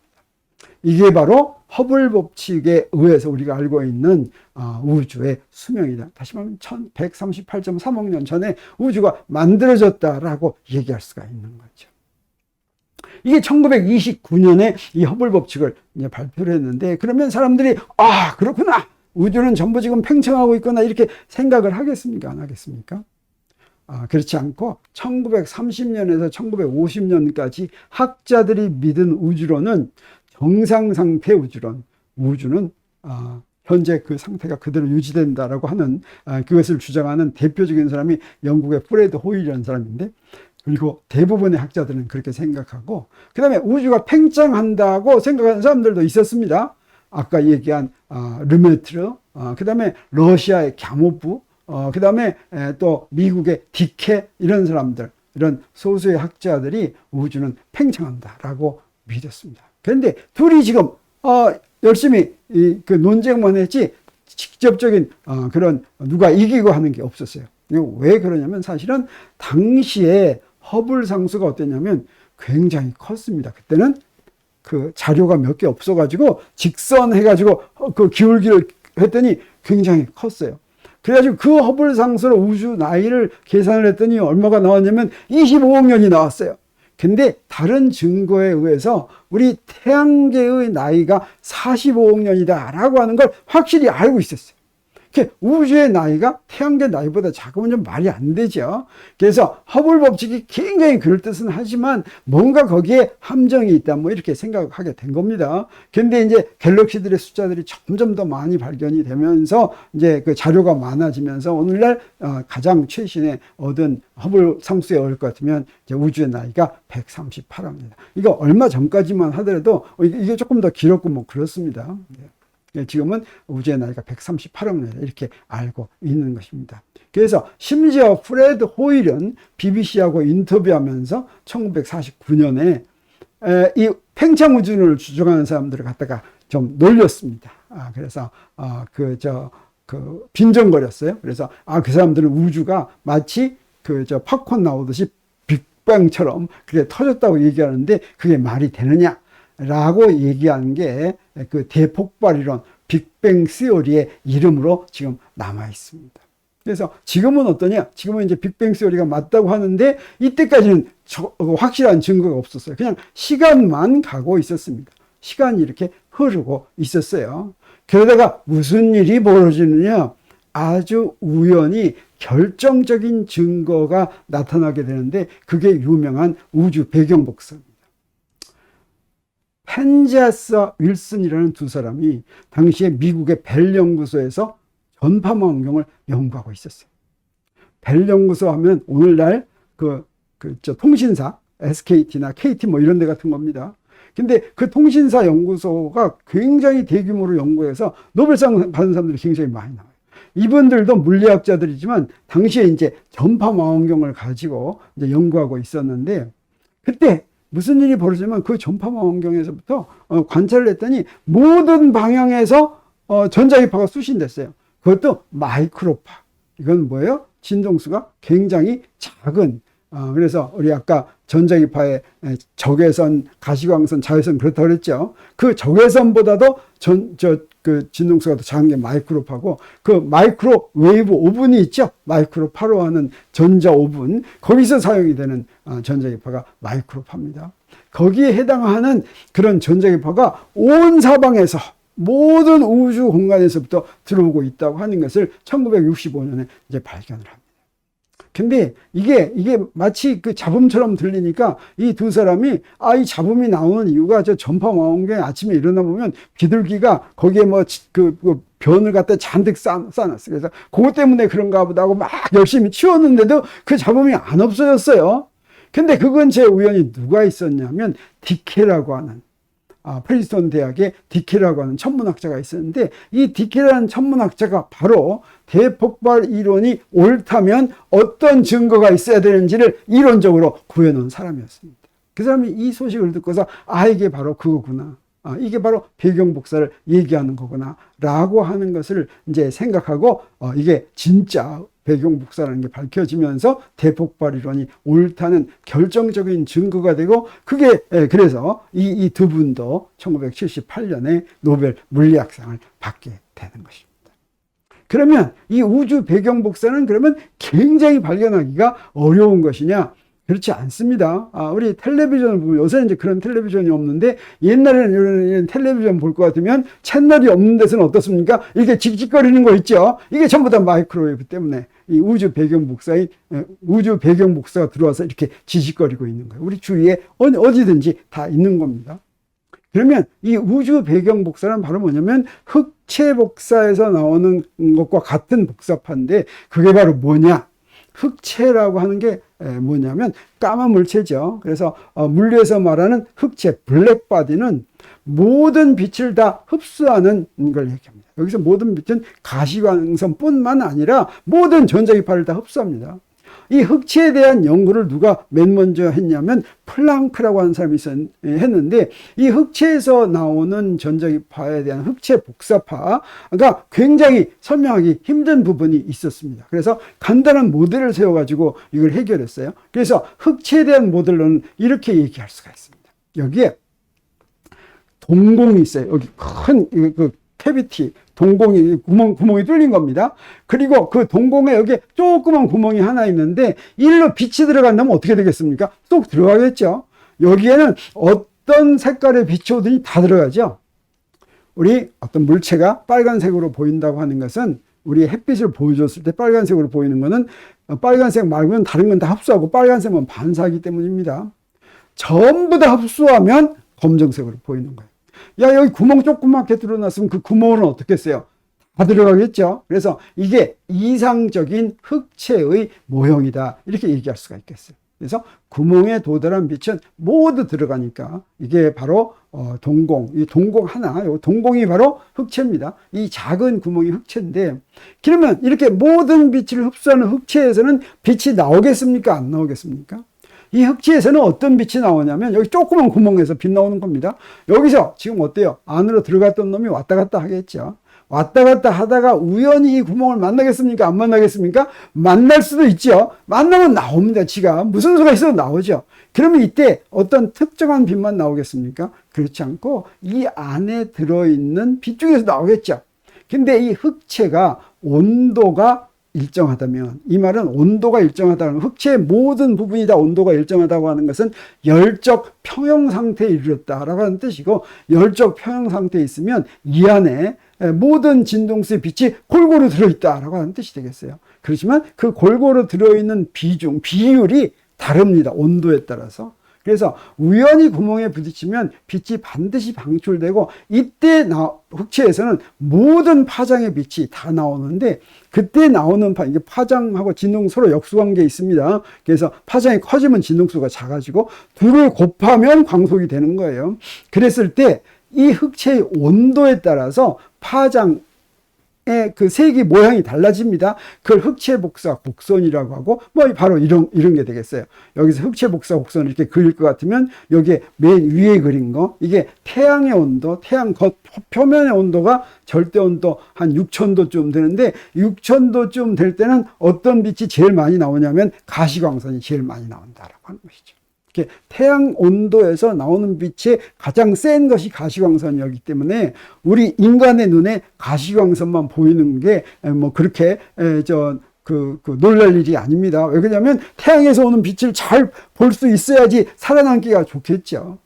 이게 바로 허블 법칙에 의해서 우리가 알고 있는 우주의 수명이다. 다시 말하면 138.3억 년 전에 우주가 만들어졌다라고 얘기할 수가 있는 거죠. 이게 1929년에 이 허블 법칙을 이제 발표를 했는데, 그러면 사람들이 그렇구나, 우주는 전부 지금 팽창하고 있구나, 이렇게 생각을 하겠습니까? 안 하겠습니까? 그렇지 않고 1930년에서 1950년까지 학자들이 믿은 우주론은 정상 상태 우주론, 우주는 현재 그 상태가 그대로 유지된다라고 하는, 그것을 주장하는 대표적인 사람이 영국의 프레드 호일이라는 사람인데, 그리고 대부분의 학자들은 그렇게 생각하고, 그 다음에 우주가 팽창한다고 생각하는 사람들도 있었습니다. 아까 얘기한 르메트르, 그 다음에 러시아의 갸모프, 그 다음에 또 미국의 디케, 이런 사람들, 이런 소수의 학자들이 우주는 팽창한다라고 믿었습니다. 그런데 둘이 지금 열심히 그 논쟁만 했지 직접적인 그런 누가 이기고 하는 게 없었어요. 왜 그러냐면 사실은 당시에 허블 상수가 어땠냐면 굉장히 컸습니다. 그때는 그 자료가 몇 개 없어가지고 직선해가지고 그 기울기를 했더니 굉장히 컸어요. 그래가지고 그 허블 상수로 우주 나이를 계산을 했더니 얼마가 나왔냐면 25억 년이 나왔어요. 근데 다른 증거에 의해서 우리 태양계의 나이가 45억 년이다 라고 하는 걸 확실히 알고 있었어요. 우주의 나이가 태양계 나이보다 작으면 좀 말이 안 되죠. 그래서 허블 법칙이 굉장히 그럴듯은 하지만 뭔가 거기에 함정이 있다, 뭐 이렇게 생각하게 된 겁니다. 근데 이제 갤럭시들의 숫자들이 점점 더 많이 발견이 되면서 이제 그 자료가 많아지면서 오늘날 가장 최신에 얻은 허블 상수에 올 것 같으면 이제 우주의 나이가 138입니다. 이거 얼마 전까지만 하더라도 이게 조금 더 길었고 뭐 그렇습니다. 지금은 우주의 나이가 138억 년 이렇게 알고 있는 것입니다. 그래서 심지어 프레드 호일은 BBC하고 인터뷰하면서 1949년에 이 팽창 우주론을 주장하는 사람들을 갖다가 좀 놀렸습니다. 그래서 빈정거렸어요. 그래서 그 사람들은 우주가 마치 팝콘 나오듯이 빅뱅처럼 그게 터졌다고 얘기하는데 그게 말이 되느냐? 라고 얘기하는 게 그 대폭발 이론, 빅뱅 시어리의 이름으로 지금 남아 있습니다. 그래서 지금은 어떠냐? 지금은 이제 빅뱅 시어리가 맞다고 하는데 이때까지는 확실한 증거가 없었어요. 그냥 시간만 가고 있었습니다. 시간이 이렇게 흐르고 있었어요. 그러다가 무슨 일이 벌어지느냐? 아주 우연히 결정적인 증거가 나타나게 되는데 그게 유명한 우주 배경 복사입니다. 펜지아스와 윌슨이라는 두 사람이 당시에 미국의 벨 연구소에서 전파망원경을 연구하고 있었어요. 벨 연구소 하면 오늘날 통신사 SKT나 KT 뭐 이런 데 같은 겁니다. 근데 그 통신사 연구소가 굉장히 대규모로 연구해서 노벨상 받은 사람들이 굉장히 많이 나와요. 이분들도 물리학자들이지만 당시에 이제 전파망원경을 가지고 이제 연구하고 있었는데 그때 무슨 일이 벌어지면 그 전파망원경에서부터 관찰을 했더니 모든 방향에서 전자기파가 수신됐어요. 그것도 마이크로파. 이건 뭐예요? 진동수가 굉장히 작은. 그래서 우리 아까 전자기파의 적외선, 가시광선, 자외선 그렇다고 그랬죠. 그 적외선보다도 그 진동수가 더 작은 게 마이크로파고 그 마이크로웨이브 오븐이 있죠. 마이크로파로 하는 전자 오븐. 거기서 사용이 되는 전자기파가 마이크로파입니다. 거기에 해당하는 그런 전자기파가 온 사방에서 모든 우주 공간에서부터 들어오고 있다고 하는 것을 1965년에 이제 발견을 합니다. 근데 이게 마치 그 잡음처럼 들리니까 이 두 사람이 이 잡음이 나오는 이유가 저 전파망원경에 아침에 일어나 보면 비둘기가 거기에 뭐 변을 갖다 잔뜩 쌓아놨어요. 그래서 그것 때문에 그런가 보다 하고 막 열심히 치웠는데도 그 잡음이 안 없어졌어요. 근데 그 근처에 우연히 누가 있었냐면 디케라고 하는 프린스턴 대학의 디케라고 하는 천문학자가 있었는데 이 디케라는 천문학자가 바로 대폭발 이론이 옳다면 어떤 증거가 있어야 되는지를 이론적으로 구해놓은 사람이었습니다. 그 사람이 이 소식을 듣고서 이게 바로 그거구나. 이게 바로 배경 복사를 얘기하는 거구나 라고 하는 것을 이제 생각하고 이게 진짜 배경 복사라는 게 밝혀지면서 대폭발 이론이 옳다는 결정적인 증거가 되고, 그게 그래서 이 두 분도 1978년에 노벨 물리학상을 받게 되는 것입니다. 그러면 이 우주 배경 복사는 그러면 굉장히 발견하기가 어려운 것이냐? 그렇지 않습니다. 우리 텔레비전을 보면, 요새는 이제 그런 텔레비전이 없는데, 옛날에는 이런 텔레비전 볼 것 같으면 채널이 없는 데서는 어떻습니까? 이게 직직거리는 거 있죠? 이게 전부 다 마이크로웨이브 때문에 이 우주 배경 복사가 들어와서 이렇게 지직거리고 있는 거예요. 우리 주위에 어디든지 다 있는 겁니다. 그러면 이 우주 배경 복사는 바로 뭐냐면 흑체 복사에서 나오는 것과 같은 복사파인데, 그게 바로 뭐냐? 흑체라고 하는 게 뭐냐면 까만 물체죠. 그래서 물리에서 말하는 흑체 블랙바디는 모든 빛을 다 흡수하는 걸 얘기합니다. 여기서 모든 빛은 가시광선뿐만 아니라 모든 전자기파를 다 흡수합니다. 이 흑체에 대한 연구를 누가 맨 먼저 했냐면 플랑크라고 하는 사람이 했는데, 이 흑체에서 나오는 전자기파에 대한 흑체 복사파가 굉장히 설명하기 힘든 부분이 있었습니다. 그래서 간단한 모델을 세워가지고 이걸 해결했어요. 그래서 흑체에 대한 모델로는 이렇게 얘기할 수가 있습니다. 여기에 동공이 있어요. 여기 큰 캐비티, 구멍이 뚫린 겁니다. 그리고 그 동공에 여기 조그만 구멍이 하나 있는데, 일로 빛이 들어간다면 어떻게 되겠습니까? 쏙 들어가겠죠. 여기에는 어떤 색깔의 빛이 오든지 다 들어가죠. 우리 어떤 물체가 빨간색으로 보인다고 하는 것은, 우리 햇빛을 보여줬을 때 빨간색으로 보이는 것은 빨간색 말고는 다른 건 다 흡수하고 빨간색만 반사하기 때문입니다. 전부 다 흡수하면 검정색으로 보이는 거예요. 야, 여기 구멍 조그맣게 뚫어놨으면 그 구멍은 어떻겠어요? 다 들어가겠죠? 그래서 이게 이상적인 흑체의 모형이다, 이렇게 얘기할 수가 있겠어요. 그래서 구멍에 도달한 빛은 모두 들어가니까 이게 바로 동공, 이 동공 하나, 요 동공이 바로 흑체입니다. 이 작은 구멍이 흑체인데, 그러면 이렇게 모든 빛을 흡수하는 흑체에서는 빛이 나오겠습니까? 안 나오겠습니까? 이 흑체에서는 어떤 빛이 나오냐면 여기 조그만 구멍에서 빛 나오는 겁니다. 여기서 지금 어때요? 안으로 들어갔던 놈이 왔다 갔다 하겠죠. 왔다 갔다 하다가 우연히 이 구멍을 만나겠습니까? 안 만나겠습니까? 만날 수도 있죠. 만나면 나옵니다. 지가 무슨 수가 있어도 나오죠. 그러면 이때 어떤 특정한 빛만 나오겠습니까? 그렇지 않고 이 안에 들어있는 빛 중에서 나오겠죠. 근데 이 흑체가 온도가 일정하다면, 이 말은 온도가 일정하다는, 흑체의 모든 부분이 다 온도가 일정하다고 하는 것은 열적 평형 상태에 이르렀다라고 하는 뜻이고, 열적 평형 상태에 있으면 이 안에 모든 진동수의 빛이 골고루 들어있다라고 하는 뜻이 되겠어요. 그렇지만 그 골고루 들어있는 비율이 다릅니다. 온도에 따라서. 그래서 우연히 구멍에 부딪히면 빛이 반드시 방출되고, 이때 흑체에서는 모든 파장의 빛이 다 나오는데, 그때 나오는 이게 파장하고 진동 서로 역수관계에 있습니다. 그래서 파장이 커지면 진동수가 작아지고, 둘을 곱하면 광속이 되는 거예요. 그랬을 때 이 흑체의 온도에 따라서 파장 그 색이 모양이 달라집니다. 그걸 흑체 복사 곡선이라고 하고, 바로 이런 게 되겠어요. 여기서 흑체 복사 곡선을 이렇게 그릴 것 같으면, 여기에 맨 위에 그린 거, 이게 태양의 온도, 태양 겉 표면의 온도가 절대 온도 한 6000도쯤 되는데, 6000도쯤 될 때는 어떤 빛이 제일 많이 나오냐면 가시광선이 제일 많이 나온다라고 하는 것이죠. 태양 온도에서 나오는 빛이 가장 센 것이 가시광선이었기 때문에 우리 인간의 눈에 가시광선만 보이는 게 그렇게 놀랄 일이 아닙니다. 왜 그러냐면 태양에서 오는 빛을 잘 볼 수 있어야지 살아남기가 좋겠죠.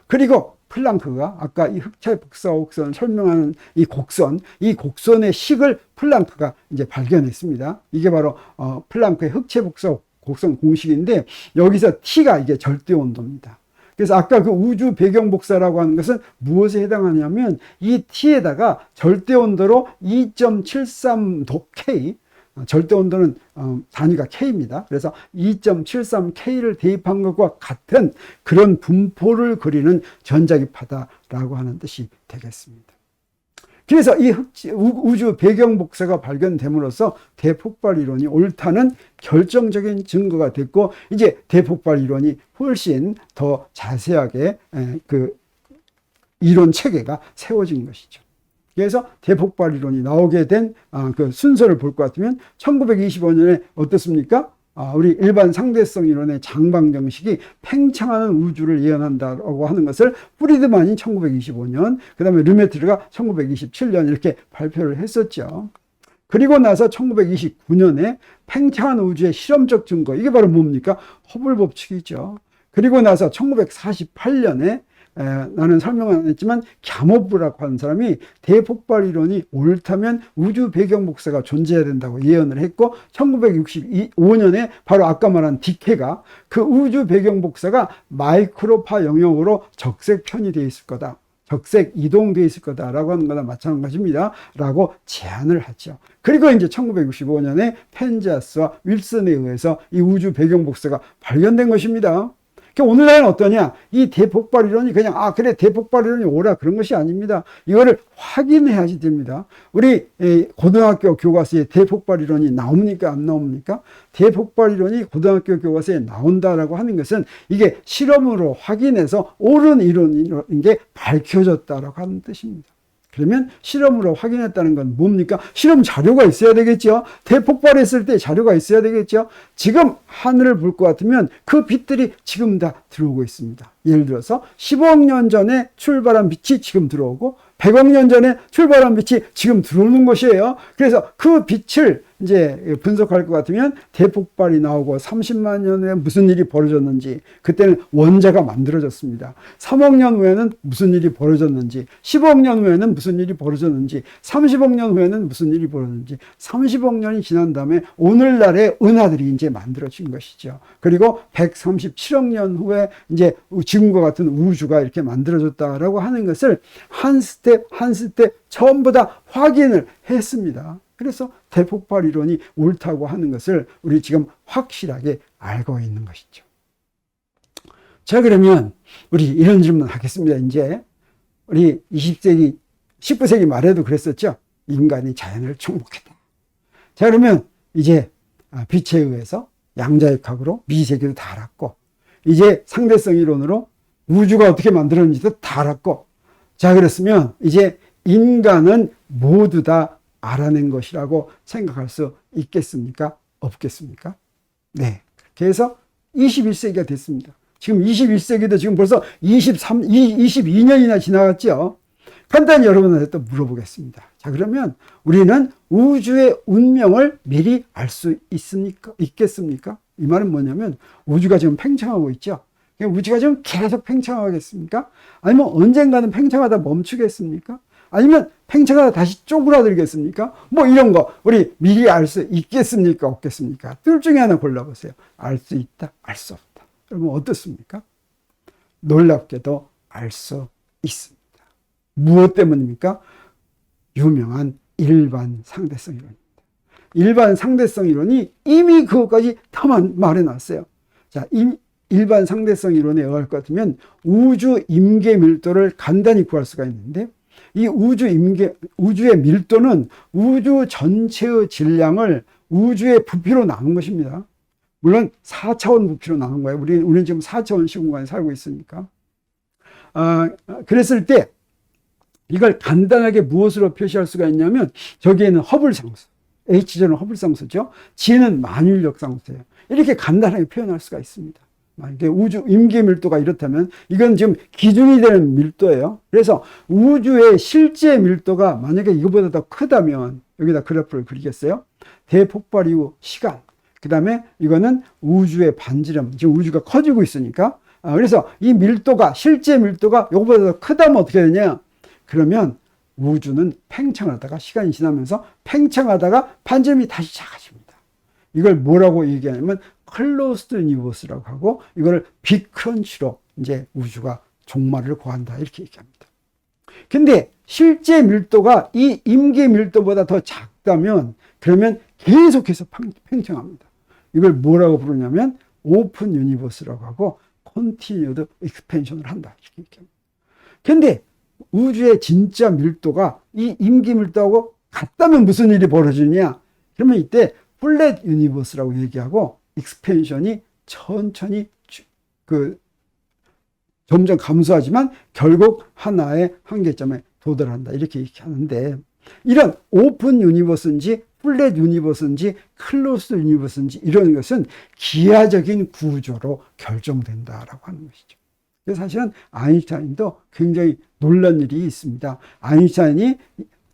그리고 플랑크가 아까 이 흑체 복사 곡선을 설명하는 이 곡선의 식을 플랑크가 이제 발견했습니다. 이게 바로 플랑크의 흑체 복사 곡선 공식인데, 여기서 T가 이게 절대 온도입니다. 그래서 아까 그 우주 배경 복사라고 하는 것은 무엇에 해당하냐면, 이 T에다가 절대 온도로 2.73도 K, 절대 온도는 단위가 K입니다. 그래서 2.73K를 대입한 것과 같은 그런 분포를 그리는 전자기파다라고 하는 뜻이 되겠습니다. 그래서 이 우주 배경 복사가 발견됨으로써 대폭발 이론이 옳다는 결정적인 증거가 됐고, 이제 대폭발 이론이 훨씬 더 자세하게 이론 체계가 세워진 것이죠. 그래서 대폭발 이론이 나오게 된 그 순서를 볼 것 같으면 1925년에 어떻습니까? 우리 일반 상대성 이론의 장방정식이 팽창하는 우주를 예언한다고 하는 것을 프리드만이 1925년, 그 다음에 르메트르가 1927년 이렇게 발표를 했었죠. 그리고 나서 1929년에 팽창한 우주의 실험적 증거, 이게 바로 뭡니까? 허블 법칙이죠. 그리고 나서 1948년에 나는 설명은 안 했지만 갸모프라고 하는 사람이 대폭발 이론이 옳다면 우주 배경 복사가 존재해야 된다고 예언을 했고, 1965년에 바로 아까 말한 디케가 그 우주 배경 복사가 마이크로파 영역으로 적색 편이 되어 있을 거다, 적색 이동되어 있을 거다라고 하는 거나 마찬가지입니다 라고 제안을 하죠. 그리고 이제 1965년에 펜자스와 윌슨에 의해서 이 우주 배경 복사가 발견된 것입니다. 오늘날은 어떠냐? 이 대폭발 이론이 그냥 그래 대폭발 이론이 옳아 그런 것이 아닙니다. 이거를 확인해야지 됩니다. 우리 고등학교 교과서에 대폭발 이론이 나옵니까? 안 나옵니까? 대폭발 이론이 고등학교 교과서에 나온다라고 하는 것은 이게 실험으로 확인해서 옳은 이론인 게 밝혀졌다라고 하는 뜻입니다. 그러면 실험으로 확인했다는 건 뭡니까? 실험 자료가 있어야 되겠죠. 대폭발했을 때 자료가 있어야 되겠죠. 지금 하늘을 볼 것 같으면 그 빛들이 지금 다 들어오고 있습니다. 예를 들어서 15억 년 전에 출발한 빛이 지금 들어오고 100억 년 전에 출발한 빛이 지금 들어오는 것이에요. 그래서 그 빛을 이제 분석할 것 같으면 대폭발이 나오고 30만 년 후에 무슨 일이 벌어졌는지, 그때는 원자가 만들어졌습니다. 3억 년 후에는 무슨 일이 벌어졌는지, 15억 년 후에는 무슨 일이 벌어졌는지, 30억 년 후에는 무슨 일이 벌어졌는지, 30억 년이 지난 다음에 오늘날의 은하들이 이제 만들어진 것이죠. 그리고 137억 년 후에 이제 지금과 같은 우주가 이렇게 만들어졌다라고 하는 것을 한 스텝 한 스텝 전부 다 확인을 했습니다. 그래서 대폭발 이론이 옳다고 하는 것을 우리 지금 확실하게 알고 있는 것이죠. 자, 그러면 우리 이런 질문 하겠습니다. 이제 우리 20세기, 19세기 말에도 그랬었죠. 인간이 자연을 정복했다. 자, 그러면 이제 빛에 의해서 양자역학으로 미세계도 다 알았고, 이제 상대성 이론으로 우주가 어떻게 만들어졌는지도 다 알았고, 자, 그랬으면 이제 인간은 모두 다 알아낸 것이라고 생각할 수 있겠습니까? 없겠습니까? 네. 그래서 21세기가 됐습니다. 지금 21세기도 지금 벌써 22년이나 지나갔죠. 간단히 여러분한테 또 물어보겠습니다. 자, 그러면 우리는 우주의 운명을 미리 알 수 있겠습니까? 이 말은 뭐냐면 우주가 지금 팽창하고 있죠. 우주가 지금 계속 팽창하겠습니까? 아니면 언젠가는 팽창하다 멈추겠습니까? 아니면 팽창하다 다시 쪼그라들겠습니까? 뭐 이런 거 우리 미리 알 수 있겠습니까? 없겠습니까? 둘 중에 하나 골라보세요. 알 수 있다, 알 수 없다. 여러분 어떻습니까? 놀랍게도 알 수 있습니다. 무엇 때문입니까? 유명한 일반 상대성 이론입니다. 일반 상대성 이론이 이미 그것까지 다 말해놨어요. 자, 일반 상대성 이론에 의할 것 같으면 우주 임계 밀도를 간단히 구할 수가 있는데, 이 우주의 밀도는 우주 전체의 질량을 우주의 부피로 나눈 것입니다. 물론 4차원 부피로 나눈 거예요. 우리는 지금 4차원 시공간에 살고 있으니까. 그랬을 때 이걸 간단하게 무엇으로 표시할 수가 있냐면, 저기에는 허블 상수, H절은 허블 상수죠. G는 만율력 상수예요. 이렇게 간단하게 표현할 수가 있습니다. 만약에 우주 임계 밀도가 이렇다면 이건 지금 기준이 되는 밀도예요. 그래서 우주의 실제 밀도가 만약에 이거보다 더 크다면, 여기다 그래프를 그리겠어요? 대폭발 이후 시간, 그 다음에 이거는 우주의 반지름, 지금 우주가 커지고 있으니까. 그래서 이 밀도가, 실제 밀도가 이거보다 더 크다면 어떻게 되냐? 그러면 우주는 팽창하다가 시간이 지나면서 팽창하다가 반지름이 다시 작아집니다. 이걸 뭐라고 얘기하냐면 클로스드 유니버스라고 하고, 이걸 빅크런치로 이제 우주가 종말을 고한다 이렇게 얘기합니다. 근데 실제 밀도가 이 임계 밀도보다 더 작다면 그러면 계속해서 팽창합니다. 이걸 뭐라고 부르냐면 오픈 유니버스라고 하고 컨티뉴드 익스펜션을 한다 이렇게 얘기합니다. 근데 우주의 진짜 밀도가 이 임계 밀도하고 같다면 무슨 일이 벌어지냐? 그러면 이때 플랫 유니버스라고 얘기하고, 익스펜션이 천천히 점점 감소하지만 결국 하나의 한계점에 도달한다. 이렇게 얘기하는데, 이런 오픈 유니버스인지 플랫 유니버스인지 클로스 유니버스인지 이런 것은 기하적인 구조로 결정된다라고 하는 것이죠. 그래서 사실은 아인슈타인도 굉장히 놀란 일이 있습니다. 아인슈타인이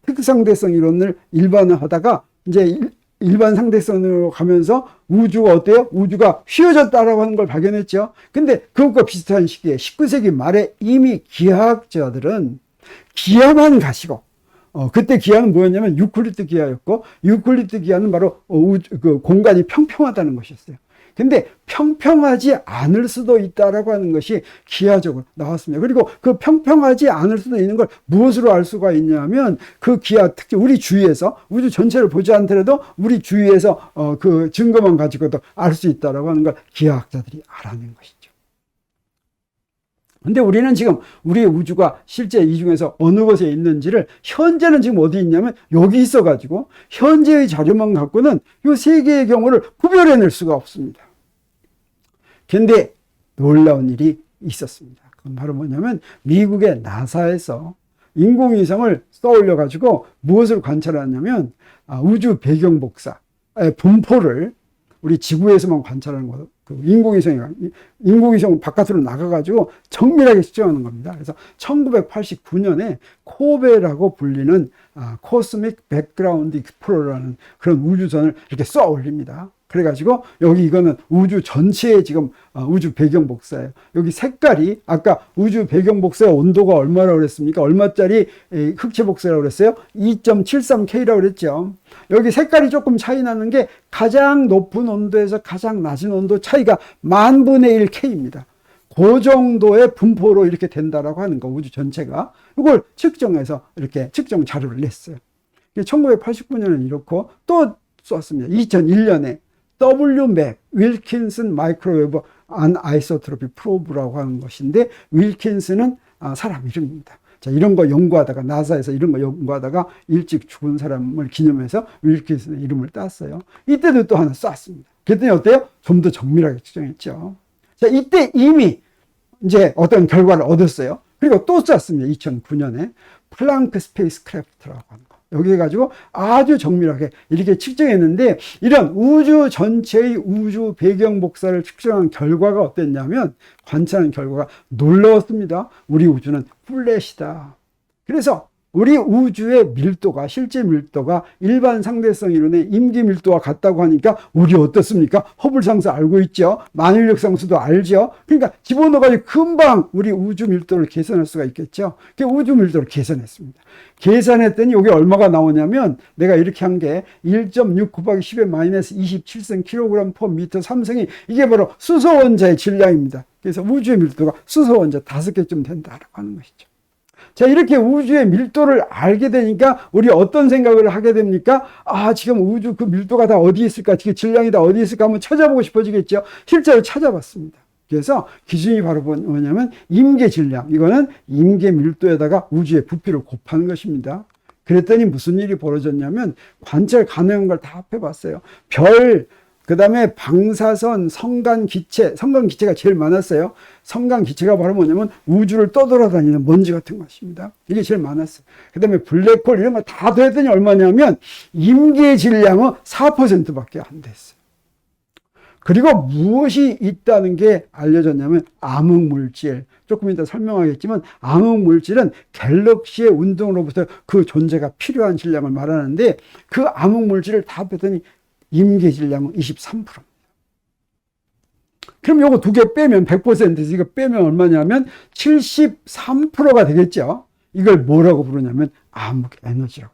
특상대성 이론을 일반화하다가 이제 일반 상대성으로 가면서 우주가 어때요? 우주가 휘어졌다라고 하는 걸 발견했죠. 근데 그것과 비슷한 시기에 19세기 말에 이미 기하학자들은 기하만 가시고, 그때 기하는 뭐였냐면 유클리드 기하였고, 유클리드 기하는 바로 그 공간이 평평하다는 것이었어요. 근데 평평하지 않을 수도 있다라고 하는 것이 기하적으로 나왔습니다. 그리고 그 평평하지 않을 수도 있는 걸 무엇으로 알 수가 있냐면 그 기하 특히 우리 주위에서 우주 전체를 보지 않더라도 우리 주위에서 그 증거만 가지고도 알 수 있다라고 하는 걸 기하학자들이 알아낸 것이죠. 근데 우리는 지금 우리의 우주가 실제 이 중에서 어느 곳에 있는지를 현재는 지금 어디 있냐면 여기 있어가지고 현재의 자료만 갖고는 이 세 개의 경우를 구별해낼 수가 없습니다. 근데 놀라운 일이 있었습니다. 그건 바로 뭐냐면 미국의 나사에서 인공위성을 쏘올려가지고 무엇을 관찰하냐면 우주 배경 복사, 분포를 우리 지구에서만 관찰하는 거, 그 인공위성 바깥으로 나가가지고 정밀하게 측정하는 겁니다. 그래서 1989년에 코베라고 불리는 코스믹 백그라운드 익스플로러라는 그런 우주선을 이렇게 쏘아 올립니다. 그래가지고 여기 이거는 우주 전체의 지금 우주 배경 복사예요. 여기 색깔이 아까 우주 배경 복사의 온도가 얼마라고 그랬습니까? 얼마짜리 흑체 복사라고 그랬어요? 2.73K라고 그랬죠. 여기 색깔이 조금 차이 나는 게 가장 높은 온도에서 가장 낮은 온도 차이가 10,000분의 1K입니다. 그 정도의 분포로 이렇게 된다라고 하는 거, 우주 전체가. 이걸 측정해서 이렇게 측정 자료를 냈어요. 1989년은 이렇고 또 쏘았습니다. 2001년에 WMAP, 윌킨슨 마이크로웨이브 안아이소트로피 프로브라고 하는 것인데, 윌킨슨은 사람 이름입니다. 자, 이런 거 연구하다가, 나사에서 이런 거 연구하다가 일찍 죽은 사람을 기념해서 윌킨슨의 이름을 땄어요. 이때도 또 하나 쐈습니다. 그랬더니 어때요? 좀 더 정밀하게 측정했죠. 자, 이때 이미 이제 어떤 결과를 얻었어요. 그리고 또 쐈습니다. 2009년에 플랑크 스페이스 크래프트라고 하는 거. 여기 해가지고 아주 정밀하게 이렇게 측정했는데, 이런 우주 전체의 우주 배경 복사를 측정한 결과가 어땠냐면, 관찰한 결과가 놀라웠습니다. 우리 우주는 플랫이다. 그래서 우리 우주의 밀도가, 실제 밀도가 일반 상대성 이론의 임기 밀도와 같다고 하니까 우리 어떻습니까? 허블 상수 알고 있죠? 만일력 상수도 알죠? 그러니까 집어넣어가지고 금방 우리 우주 밀도를 계산할 수가 있겠죠? 그 우주 밀도를 계산했습니다. 계산했더니 여기 얼마가 나오냐면, 내가 이렇게 한 게 1.6 곱하기 10의 마이너스 27생 kg per 미터 3생이 이게 바로 수소 원자의 질량입니다. 그래서 우주의 밀도가 수소 원자 5개쯤 된다라고 하는 것이죠. 자, 이렇게 우주의 밀도를 알게 되니까 우리 어떤 생각을 하게 됩니까? 지금 우주 그 밀도가 다 어디 있을까? 지금 질량이 다 어디 있을까? 한번 찾아보고 싶어지겠죠? 실제로 찾아봤습니다. 그래서 기준이 바로 뭐냐면 임계 질량. 이거는 임계 밀도에다가 우주의 부피를 곱하는 것입니다. 그랬더니 무슨 일이 벌어졌냐면, 관찰 가능한 걸 다 합해봤어요. 별, 그 다음에 방사선, 성간기체가 제일 많았어요. 성간기체가 바로 뭐냐면 우주를 떠돌아다니는 먼지 같은 것입니다. 이게 제일 많았어요. 그 다음에 블랙홀 이런 거 다 더했더니 얼마냐면 임계 질량은 4%밖에 안 됐어요. 그리고 무엇이 있다는 게 알려졌냐면 암흑물질. 조금 이따 설명하겠지만 암흑물질은 갤럭시의 운동으로부터 그 존재가 필요한 질량을 말하는데, 그 암흑물질을 다 합했더니 임계 질량은 23%입니다. 그럼 요거 두 개 빼면 100%에서 이거 빼면 얼마냐면 73%가 되겠죠. 이걸 뭐라고 부르냐면 암흑 에너지라고.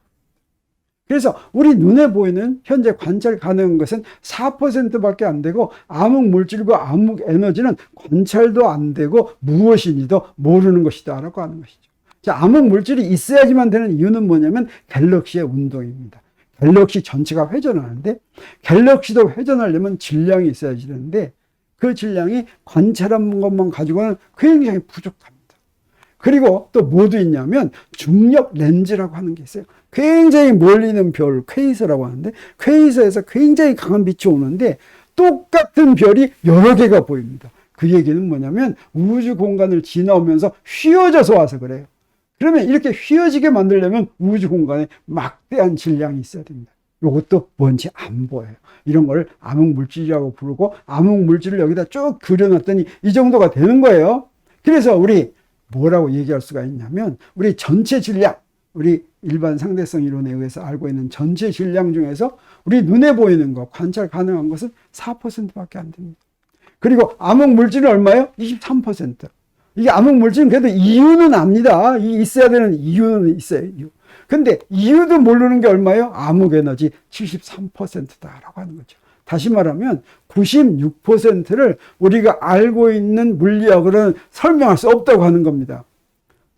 그래서 우리 눈에 보이는 현재 관찰 가능한 것은 4%밖에 안 되고, 암흑 물질과 암흑 에너지는 관찰도 안 되고 무엇인지도 모르는 것이다 라고 하는 것이죠. 자, 암흑 물질이 있어야지만 되는 이유는 뭐냐면 갤럭시의 운동입니다. 갤럭시 전체가 회전하는데, 갤럭시도 회전하려면 질량이 있어야지 되는데, 그 질량이 관찰한 것만 가지고는 굉장히 부족합니다. 그리고 또 뭐도 있냐면 중력 렌즈라고 하는 게 있어요. 굉장히 멀리 있는 별, 퀘이서라고 하는데, 퀘이서에서 굉장히 강한 빛이 오는데 똑같은 별이 여러 개가 보입니다. 그 얘기는 뭐냐면 우주 공간을 지나오면서 휘어져서 와서 그래요. 그러면 이렇게 휘어지게 만들려면 우주 공간에 막대한 질량이 있어야 됩니다. 이것도 뭔지 안 보여요. 이런 걸 암흑물질이라고 부르고 암흑물질을 여기다 쭉 그려놨더니 이 정도가 되는 거예요. 그래서 우리 뭐라고 얘기할 수가 있냐면 우리 전체 질량, 우리 일반 상대성 이론에 의해서 알고 있는 전체 질량 중에서 우리 눈에 보이는 거, 관찰 가능한 것은 4%밖에 안 됩니다. 그리고 암흑물질은 얼마예요? 23%. 이게 암흑물질은 그래도 이유는 압니다. 있어야 되는 이유는 있어요. 이유. 근데 이유도 모르는 게 얼마예요? 암흑에너지 73%다라고 하는 거죠. 다시 말하면 96%를 우리가 알고 있는 물리학으로는 설명할 수 없다고 하는 겁니다.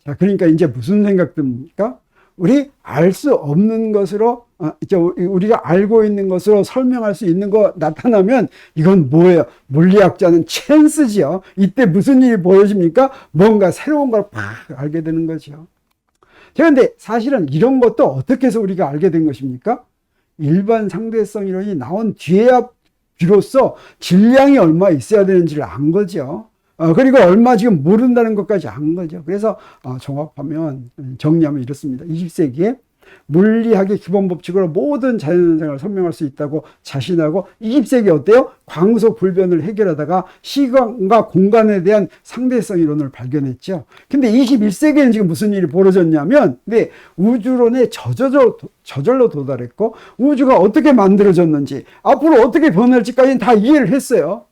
자, 그러니까 이제 무슨 생각 듭니까? 우리 알 수 없는 것으로, 이제 우리가 알고 있는 것으로 설명할 수 있는 거 나타나면 이건 뭐예요? 물리학자는 찬스지요. 이때 무슨 일이 보여집니까? 뭔가 새로운 걸 팍 알게 되는 거죠. 그런데 사실은 이런 것도 어떻게 해서 우리가 알게 된 것입니까? 일반 상대성 이론이 나온 뒤에야 비로소 질량이 얼마 있어야 되는지를 안 거죠. 그리고 얼마 지금 모른다는 것까지 안 거죠. 그래서 종합하면, 정리하면 이렇습니다. 20세기에 물리학의 기본 법칙으로 모든 자연현상을 설명할 수 있다고 자신하고 20세기 어때요? 광속 불변을 해결하다가 시간과 공간에 대한 상대성 이론을 발견했죠. 근데 21세기에는 지금 무슨 일이 벌어졌냐면, 네, 우주론에 저절로 도달했고 우주가 어떻게 만들어졌는지 앞으로 어떻게 변할지까지는 다 이해를 했어요.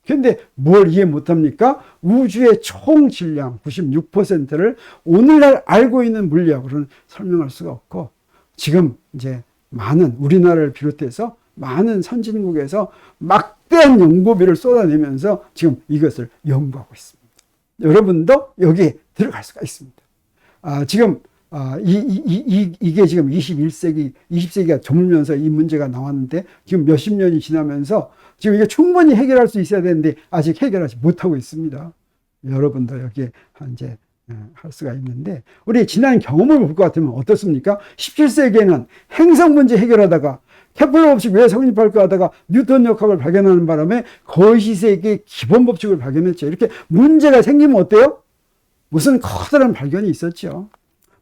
근데 뭘 이해 못합니까? 우주의 총 질량 96%를 오늘날 알고 있는 물리학으로는 설명할 수가 없고, 지금 이제 많은 우리나라를 비롯해서 많은 선진국에서 막대한 연구비를 쏟아내면서 지금 이것을 연구하고 있습니다. 여러분도 여기에 들어갈 수가 있습니다. 지금 이게 지금 20세기가 저물면서 이 문제가 나왔는데 지금 몇십 년이 지나면서 지금 이게 충분히 해결할 수 있어야 되는데 아직 해결하지 못하고 있습니다. 여러분도 여기에 이제 할 수가 있는데, 우리 지난 경험을 볼 것 같으면 어떻습니까? 17세기에는 행성 문제 해결하다가 케플러 법칙 왜 성립할까 하다가 뉴턴 역학을 발견하는 바람에 거시세계의 기본 법칙을 발견했죠. 이렇게 문제가 생기면 어때요? 무슨 커다란 발견이 있었죠.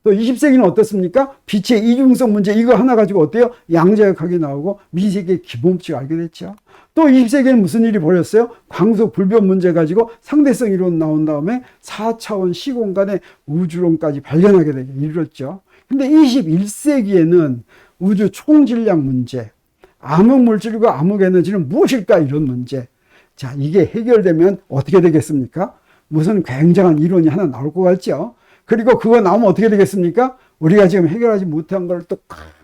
또 20세기는 어떻습니까? 빛의 이중성 문제 이거 하나 가지고 어때요? 양자역학이 나오고 미세계의 기본법칙을 알게 됐죠. 또 20세기에는 무슨 일이 벌어졌어요? 광속 불변 문제 가지고 상대성 이론 나온 다음에 4차원 시공간의 우주론까지 발견하게 되게 이르렀죠. 근데 21세기에는 우주 총질량 문제, 암흑물질과 암흑에너지는 무엇일까? 이런 문제. 자, 이게 해결되면 어떻게 되겠습니까? 무슨 굉장한 이론이 하나 나올 것 같죠? 그리고 그거 나오면 어떻게 되겠습니까? 우리가 지금 해결하지 못한 걸 또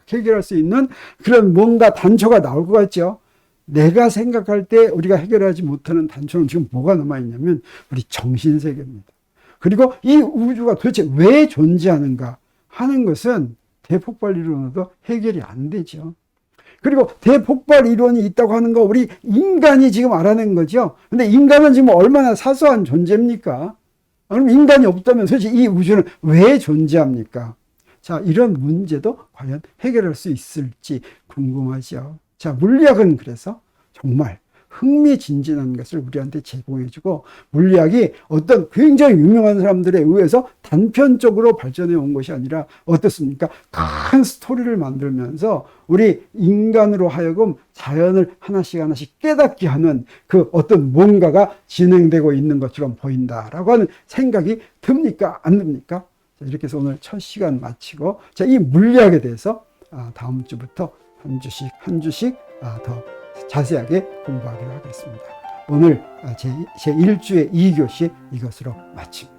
해결할 수 있는 그런 뭔가 단초가 나올 것 같죠? 내가 생각할 때 우리가 해결하지 못하는 단초는 지금 뭐가 남아있냐면 우리 정신세계입니다. 그리고 이 우주가 도대체 왜 존재하는가 하는 것은 대폭발 이론으로도 해결이 안 되죠. 그리고 대폭발 이론이 있다고 하는 거 우리 인간이 지금 알아낸 거죠. 근데 인간은 지금 얼마나 사소한 존재입니까? 그럼 인간이 없다면 도대체 이 우주는 왜 존재합니까? 자, 이런 문제도 과연 해결할 수 있을지 궁금하죠. 자, 물리학은 그래서 정말 흥미진진한 것을 우리한테 제공해주고, 물리학이 어떤 굉장히 유명한 사람들에 의해서 단편적으로 발전해 온 것이 아니라 어떻습니까? 큰 스토리를 만들면서 우리 인간으로 하여금 자연을 하나씩 깨닫게 하는 그 어떤 뭔가가 진행되고 있는 것처럼 보인다라고 하는 생각이 듭니까? 안 듭니까? 자, 이렇게 해서 오늘 첫 시간 마치고, 자, 이 물리학에 대해서 다음 주부터 한 주씩 더 자세하게 공부하기로 하겠습니다. 오늘 제 1주의 2교시 이것으로 마칩니다.